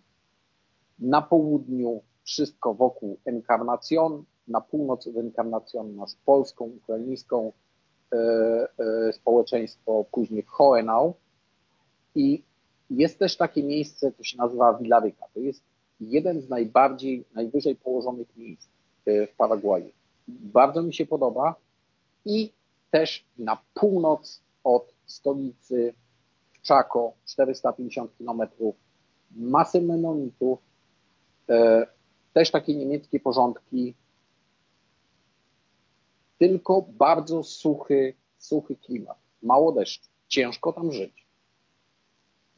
Na południu wszystko wokół Encarnacion, na północ od Encarnacion masz polską, ukraińską społeczeństwo, później Hohenau i jest też takie miejsce, to się nazywa Villaryca. To jest jeden z najwyżej położonych miejsc w Paragwaju. Bardzo mi się podoba i też na północ od stolicy Chaco, 450 kilometrów, masy menonitów, też takie niemieckie porządki, tylko bardzo suchy klimat, mało deszczu, ciężko tam żyć.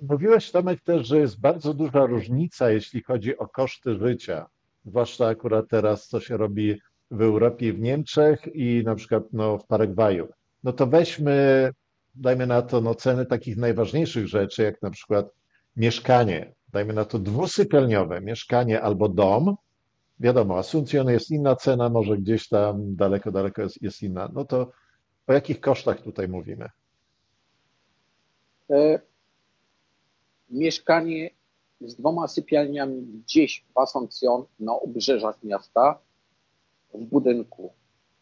Mówiłeś, Tomek, też, że jest bardzo duża różnica, jeśli chodzi o koszty życia, zwłaszcza akurat teraz, co się robi w Europie i w Niemczech i na przykład no, w Paragwaju. No to weźmy, dajmy na to no, ceny takich najważniejszych rzeczy, jak na przykład mieszkanie. Dajmy na to dwusypialniowe mieszkanie albo dom. Wiadomo, Asuncjon jest inna cena, może gdzieś tam daleko jest inna. No to O jakich kosztach tutaj mówimy? E, Mieszkanie z 2 sypialniami gdzieś w Asunción na obrzeżach miasta, w budynku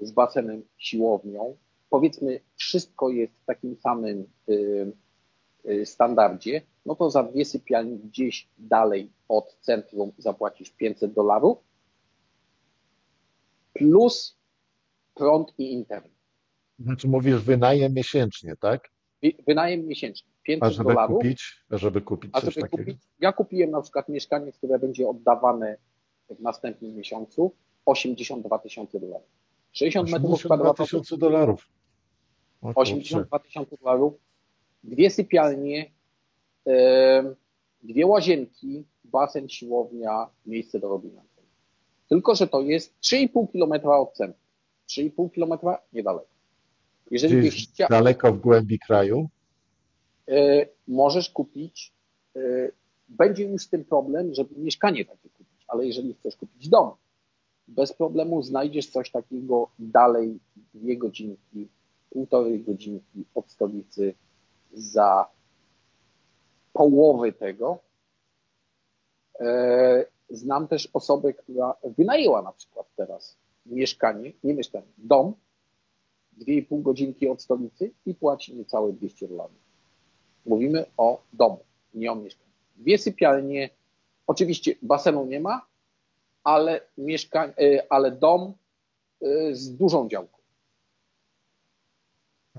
z basenem, siłownią. Powiedzmy, wszystko jest w takim samym standardzie, no to za 2 sypialnie gdzieś dalej od centrum zapłacisz $500 plus prąd i internet. Znaczy mówisz wynajem miesięcznie, tak? Wynajem miesięczny A $500, żeby kupić a coś żeby takiego? kupić, ja kupiłem na przykład mieszkanie, które będzie oddawane w następnym miesiącu, $82,000. 60 metrów 82 kwadratowych, tysiące dolarów. O kurczę. $82,000, 2 sypialnie, e, 2 łazienki, basen, siłownia, miejsce do robienia. Tylko że to jest 3,5 kilometra od centrum. 3,5 kilometra niedaleko. Jeżeli byś Gdzieś chciał, daleko w głębi kraju. możesz kupić, będzie już z tym problem, żeby mieszkanie takie kupić, ale jeżeli chcesz kupić dom, bez problemu znajdziesz coś takiego dalej 2 godzinki, 1,5 godzinki od stolicy za połowy tego. Znam też osobę, która wynajęła na przykład teraz mieszkanie, nie mieszkanie, dom, 2,5 godzinki od stolicy i płaci niecałe $200. Mówimy o domu, nie o mieszkaniu. 2 sypialnie, oczywiście basenu nie ma, ale ale dom z dużą działką.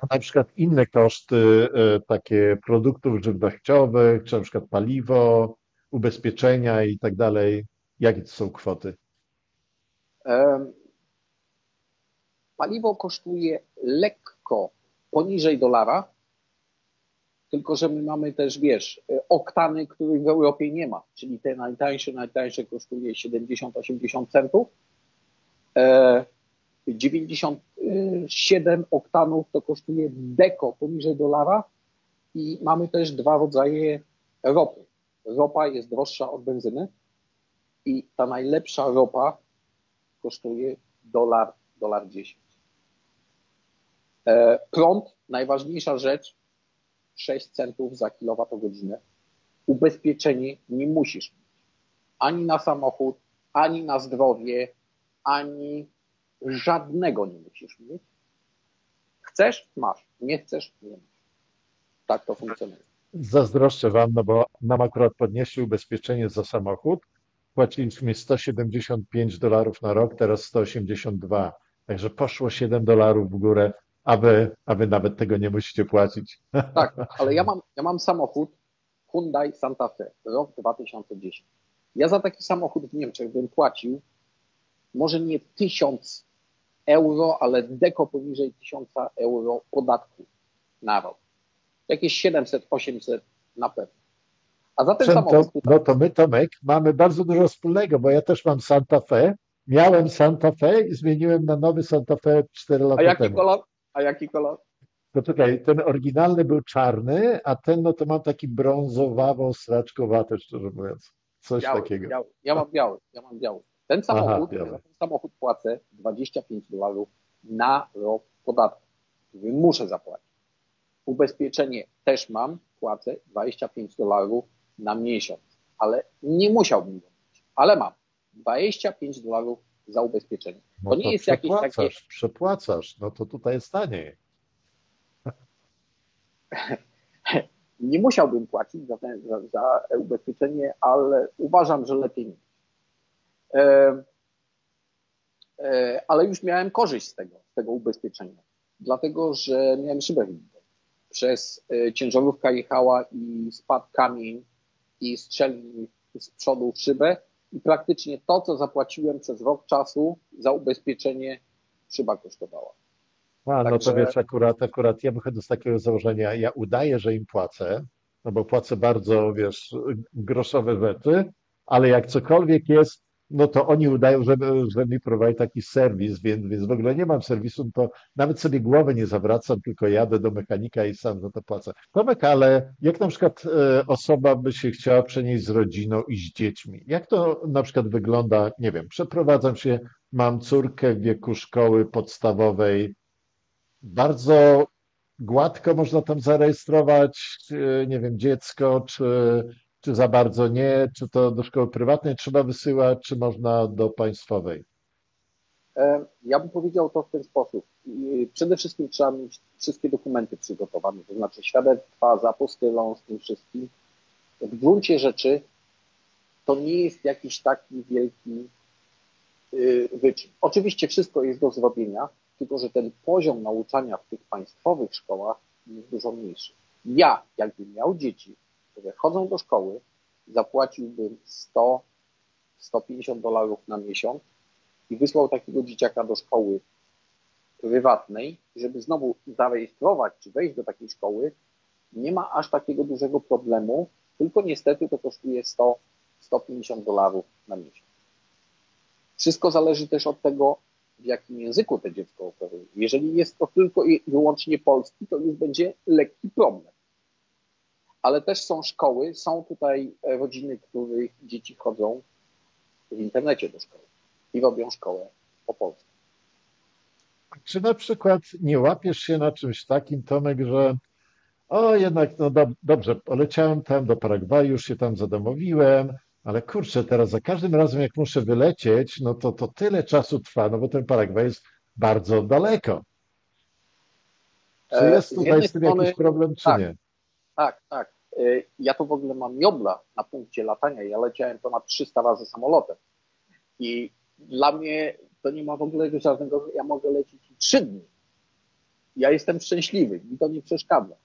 A na przykład inne koszty, takie produktów żywnościowych, czy na przykład paliwo, ubezpieczenia i tak dalej. Jakie to są kwoty? Paliwo kosztuje lekko poniżej $1, tylko że my mamy też, wiesz, oktany, których w Europie nie ma, czyli te najtańsze kosztuje 70-80 centów. 97 oktanów to kosztuje deko poniżej $1 i mamy też 2 rodzaje ropy. Ropa jest droższa od benzyny i ta najlepsza ropa kosztuje $1, $1,10. Prąd, najważniejsza rzecz, 6 centów za kilowatogodzinę. Ubezpieczenie nie musisz mieć ani na samochód, ani na zdrowie, ani żadnego nie musisz mieć. Chcesz? Masz. Nie chcesz? Nie masz. Tak to funkcjonuje. Zazdroszczę wam, no bo nam akurat podnieśli ubezpieczenie za samochód. Płaciliśmy $175 na rok, teraz 182. Także poszło $7 w górę, a wy nawet tego nie musicie płacić. Tak, ale ja mam samochód Hyundai Santa Fe, rok 2010. Ja za taki samochód w Niemczech bym płacił może nie 1,000 euro, ale deko poniżej 1,000 euro podatku na rok. Jakieś 700-800 na pewno. A za ten samochód tutaj, No to my, Tomek, mamy bardzo dużo wspólnego, bo ja też mam Santa Fe. Miałem Santa Fe i zmieniłem na nowy Santa Fe 4 a lata jaki temu. kolor? A jaki kolor? To czekaj, ten oryginalny był czarny, a ten no to mam taki brązowawo-straczkowaty, szczerze mówiąc. Coś Biały, takiego. biały. Ja mam biały. Ten Aha, samochód, ja biały. za ten samochód płacę $25 na rok podatku, który muszę zapłacić. Ubezpieczenie też mam, płacę $25 na miesiąc, ale nie musiałbym go mieć, ale mam $25 za ubezpieczenie. No To nie to jest jakieś takie, przepłacasz. No to tutaj jest taniej. nie musiałbym płacić za ubezpieczenie, ale uważam, że lepiej nie. Ale już miałem korzyść z tego ubezpieczenia, dlatego że miałem szybę widmową. Przez ciężarówka jechała i spadł kamień i strzelił mi z przodu w szybę i praktycznie to, co zapłaciłem przez rok czasu za ubezpieczenie, szyba kosztowała. A, no to Także wiesz, akurat ja wychodzę z takiego założenia, ja udaję, że im płacę, no bo płacę bardzo, wiesz, groszowe rzeczy, ale jak cokolwiek jest, no to oni udają, że mi prowadzi taki serwis, więc w ogóle nie mam serwisu, to nawet sobie głowy nie zawracam, tylko jadę do mechanika i sam za to płacę. Tomek, ale jak na przykład osoba by się chciała przenieść z rodziną i z dziećmi, jak to na przykład wygląda, nie wiem, przeprowadzam się, mam córkę w wieku szkoły podstawowej, bardzo gładko można tam zarejestrować, nie wiem, dziecko, czy za bardzo nie, czy to do szkoły prywatnej trzeba wysyłać, czy można do państwowej. Ja bym powiedział to w ten sposób. Przede wszystkim trzeba mieć wszystkie dokumenty przygotowane, to znaczy świadectwa z apostylą, z tym wszystkim. W gruncie rzeczy to nie jest jakiś taki wielki wyczyn. Oczywiście wszystko jest do zrobienia, tylko że ten poziom nauczania w tych państwowych szkołach jest dużo mniejszy. Ja, jakbym miał dzieci, które chodzą do szkoły, zapłaciłbym 100-150 dolarów na miesiąc i wysłał takiego dzieciaka do szkoły prywatnej, żeby znowu zarejestrować czy wejść do takiej szkoły, nie ma aż takiego dużego problemu, tylko niestety to kosztuje 100-150 dolarów na miesiąc. Wszystko zależy też od tego, w jakim języku to dziecko operuje. Jeżeli jest to tylko i wyłącznie polski, to już będzie lekki problem. Ale też są szkoły, są tutaj rodziny, których dzieci chodzą w internecie do szkoły i robią szkołę po polsku. Czy na przykład nie łapiesz się na czymś takim, Tomek, że o, jednak, no dobrze, poleciałem tam do Paragwaju, już się tam zadomowiłem, ale kurczę, teraz za każdym razem, jak muszę wylecieć, no to tyle czasu trwa, no bo ten Paragwaj jest bardzo daleko. Czy jest Z tutaj jednej z tym jakiś strony problem, czy tak, nie? tak. Ja to w ogóle mam jobla na punkcie latania. Ja leciałem ponad 300 razy samolotem. I dla mnie to nie ma w ogóle żadnego, ja mogę lecieć 3 dni. Ja jestem szczęśliwy, mi to nie przeszkadza.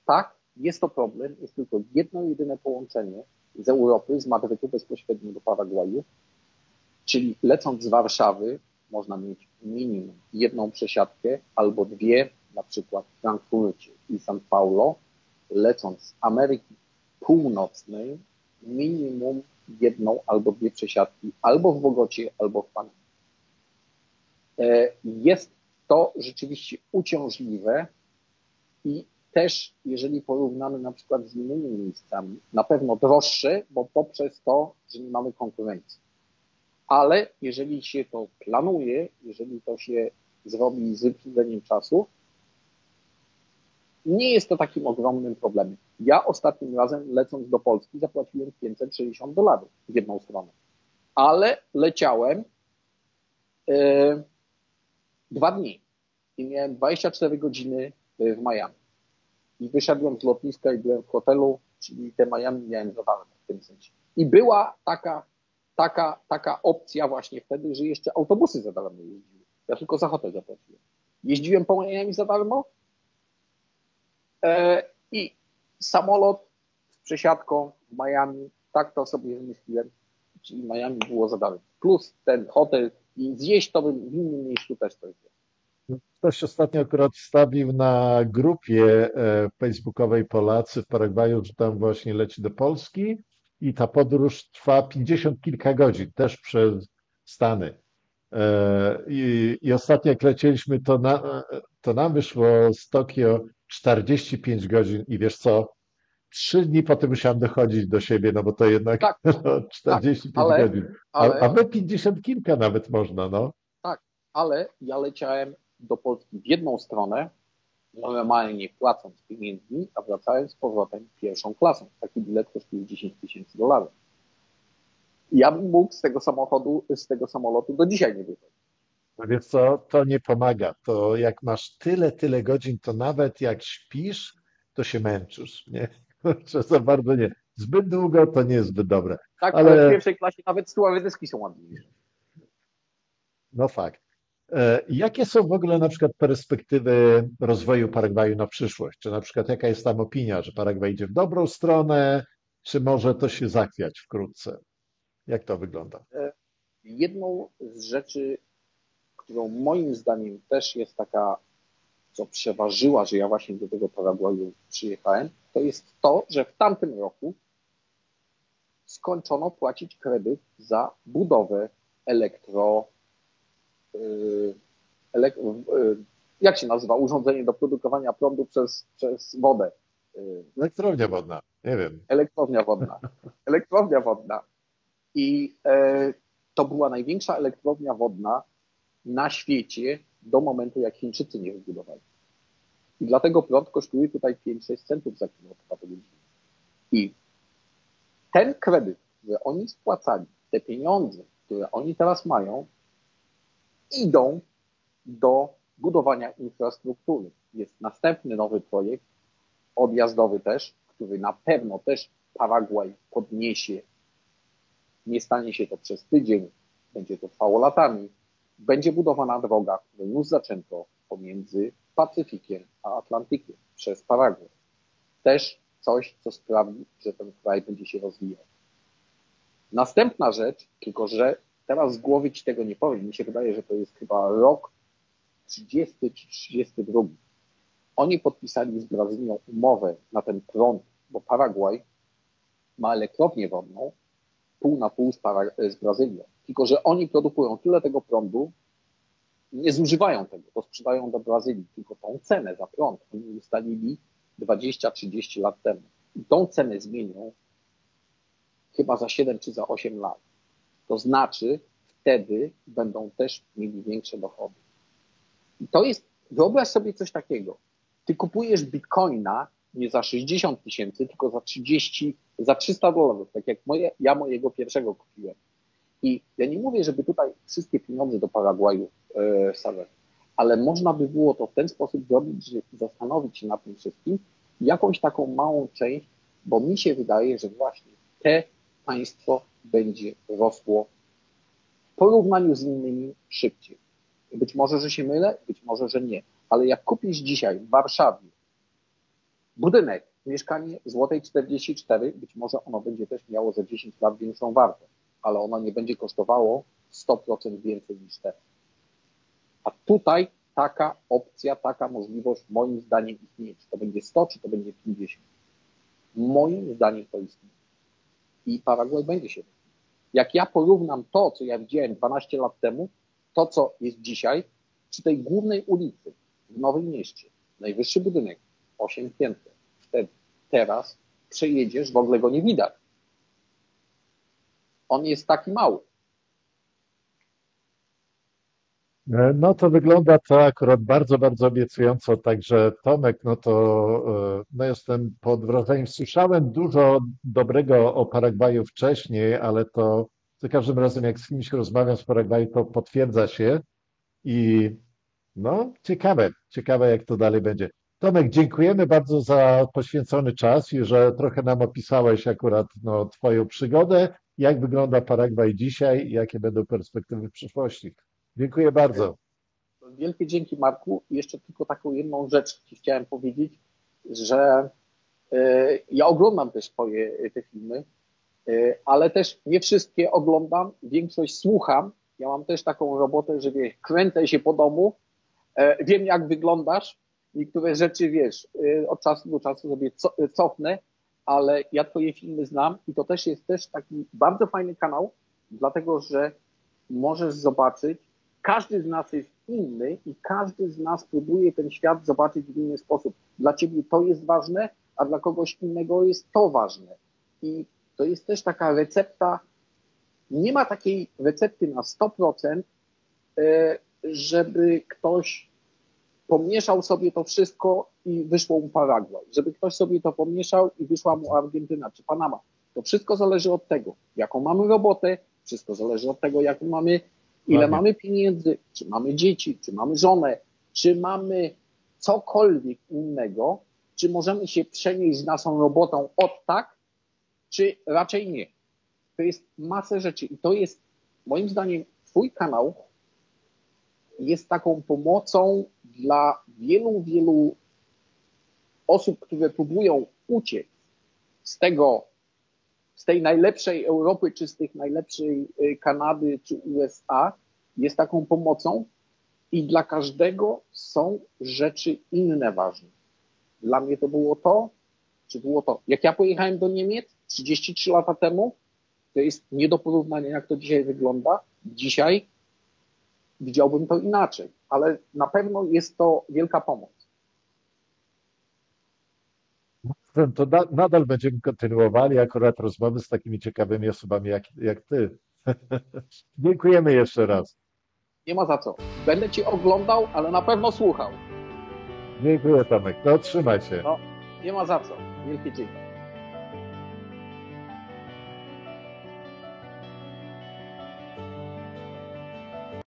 Tak, jest to problem, jest tylko jedno jedyne połączenie z Europy, z Madrytu bezpośrednio do Paragwaju, czyli lecąc z Warszawy można mieć minimum jedną przesiadkę albo dwie, na przykład w Frankfurcie i São Paulo, lecąc z Ameryki Północnej minimum jedną albo dwie przesiadki albo w Bogocie, albo w Panamie. Jest to rzeczywiście uciążliwe i też, jeżeli porównamy na przykład z innymi miejscami, na pewno droższe, bo poprzez to, że nie mamy konkurencji. Ale jeżeli się to planuje, jeżeli to się zrobi z wyprzedzeniem czasu, nie jest to takim ogromnym problemem. Ja ostatnim razem lecąc do Polski zapłaciłem 560 dolarów w jedną stronę, ale leciałem 2 dni i miałem 24 godziny w Miami. I wyszedłem z lotniska i byłem w hotelu, czyli te Miami miałem za darmo w tym sensie. I była taka opcja właśnie wtedy, że jeszcze autobusy za darmo jeździły. Ja tylko za hotel zapłaciłem. Jeździłem po Miami za darmo i samolot z przesiadką w Miami, tak to sobie wymyśliłem, czyli Miami było za darmo. Plus ten hotel i zjeść to bym w innym miejscu też coś było. Ktoś ostatnio akurat wstawił na grupie facebookowej Polacy w Paragwaju, że tam właśnie leci do Polski i ta podróż trwa 50 kilka godzin, też przez Stany. I ostatnio jak lecieliśmy, to nam wyszło z Tokio 45 godzin i wiesz co, 3 dni potem musiałem dochodzić do siebie, no bo to jednak Tak, no, tak, 45 ale, godzin. A ale my 50 kilka nawet można, no. tak, ale ja leciałem do Polski w jedną stronę, normalnie płacąc pieniędzmi, a wracałem z powrotem pierwszą klasą. Taki bilet kosztuje 10 tysięcy dolarów. Ja bym mógł z tego samolotu do dzisiaj nie wyjść. No wiesz co, to nie pomaga. To jak masz tyle godzin, to nawet jak śpisz, to się męczysz, nie? Kurczę, za bardzo nie. Zbyt długo to nie jest zbyt dobre. Tak, ale w Ale pierwszej klasie nawet stewardeski są ładniejsze. no fakt. Jakie są w ogóle na przykład perspektywy rozwoju Paragwaju na przyszłość? Czy na przykład jaka jest tam opinia, że Paragwaj idzie w dobrą stronę, czy może to się zachwiać wkrótce? Jak to wygląda? Jedną z rzeczy, którą moim zdaniem też jest taka, co przeważyła, że ja właśnie do tego Paragwaju przyjechałem, to jest to, że w tamtym roku skończono płacić kredyt za budowę elektro, jak się nazywa, urządzenie do produkowania prądu przez wodę. Elektrownia wodna, nie wiem. Elektrownia wodna. Elektrownia wodna. I to była największa elektrownia wodna na świecie do momentu, jak Chińczycy nie wybudowali. I dlatego prąd kosztuje tutaj 5-6 centów za kilowattogodzinę. I ten kredyt, który oni spłacali, te pieniądze, które oni teraz mają, idą do budowania infrastruktury. Jest następny nowy projekt, odjazdowy też, który na pewno też Paragwaj podniesie. Nie stanie się to przez tydzień, będzie to trwało latami. Będzie budowana droga, którą już zaczęto pomiędzy Pacyfikiem a Atlantykiem przez Paragwaj. Też coś, co sprawi, że ten kraj będzie się rozwijał. Następna rzecz, tylko że teraz z głowy ci tego nie powiem, mi się wydaje, że to jest chyba rok 30 czy 32. Oni podpisali z Brazylią umowę na ten prąd, bo Paragwaj ma elektrownię wodną pół na pół z Brazylią. Tylko że oni produkują tyle tego prądu, nie zużywają tego, to sprzedają do Brazylii. Tylko tą cenę za prąd oni ustalili 20-30 lat temu. I tą cenę zmienią chyba za 7 czy za 8 lat. To znaczy wtedy będą też mieli większe dochody. I to jest, wyobraź sobie coś takiego. Ty kupujesz bitcoina nie za 60 000, tylko za 30, za $300, tak jak ja mojego pierwszego kupiłem. I ja nie mówię, żeby tutaj wszystkie pieniądze do Paragwaju wsadzać, ale można by było to w ten sposób zrobić, że zastanowić się nad tym wszystkim, jakąś taką małą część, bo mi się wydaje, że właśnie te państwo będzie rosło w porównaniu z innymi szybciej. Być może, że się mylę, być może, że nie, ale jak kupisz dzisiaj w Warszawie budynek, mieszkanie Złotej 44, być może ono będzie też miało za 10 lat większą wartość, ale ono nie będzie kosztowało 100% więcej niż teraz. A tutaj taka opcja, taka możliwość moim zdaniem istnieje. Czy to będzie 100, czy to będzie 50. Moim zdaniem to istnieje. I Paragwaj będzie się. Jak ja porównam to, co ja widziałem 12 lat temu, to, co jest dzisiaj, przy tej głównej ulicy w Nowym Mieście, najwyższy budynek, 8 pięter, wtedy, teraz przejedziesz, w ogóle go nie widać. On jest taki mały. No to wygląda to akurat bardzo, bardzo obiecująco, także Tomek, no to no jestem pod wrażeniem. Słyszałem dużo dobrego o Paragwaju wcześniej, ale to za każdym razem jak z kimś rozmawiam z Paragwaju, to potwierdza się i no ciekawe jak to dalej będzie. Tomek, dziękujemy bardzo za poświęcony czas i że trochę nam opisałeś akurat no, Twoją przygodę, jak wygląda Paragwaj dzisiaj i jakie będą perspektywy w przyszłości. Dziękuję bardzo. Wielkie dzięki, Marku. Jeszcze tylko taką jedną rzecz ci chciałem powiedzieć, że ja oglądam też twoje te filmy, ale też nie wszystkie oglądam, większość słucham. Ja mam też taką robotę, że wiesz, kręcę się po domu, wiem jak wyglądasz, niektóre rzeczy wiesz, od czasu do czasu sobie cofnę, ale ja twoje filmy znam i to też jest też taki bardzo fajny kanał, dlatego że możesz zobaczyć, każdy z nas jest inny i każdy z nas próbuje ten świat zobaczyć w inny sposób. Dla ciebie to jest ważne, a dla kogoś innego jest to ważne. I to jest też taka recepta, nie ma takiej recepty na 100%, żeby ktoś pomieszał sobie to wszystko i wyszło mu Paragwaj. Żeby ktoś sobie to pomieszał i wyszła mu Argentyna czy Panama. To wszystko zależy od tego, jaką mamy robotę, wszystko zależy od tego, jak mamy, ile mamy pieniędzy, czy mamy dzieci, czy mamy żonę, czy mamy cokolwiek innego, czy możemy się przenieść z naszą robotą od tak, czy raczej nie. To jest masę rzeczy i to jest, moim zdaniem, twój kanał jest taką pomocą dla wielu, wielu osób, które próbują uciec z tego, z tej najlepszej Europy, czy z tych najlepszej Kanady, czy USA, jest taką pomocą i dla każdego są rzeczy inne ważne. Dla mnie to było to, czy było to. Jak ja pojechałem do Niemiec 33 lata temu, to jest nie do porównania, jak to dzisiaj wygląda. Dzisiaj widziałbym to inaczej, ale na pewno jest to wielka pomoc. To nadal będziemy kontynuowali akurat rozmowy z takimi ciekawymi osobami jak ty. Dziękujemy jeszcze raz. Nie ma za co. Będę cię oglądał, ale na pewno słuchał. Dziękuję, Tomek. To trzymaj się. No, nie ma za co. Wielkie dzięki.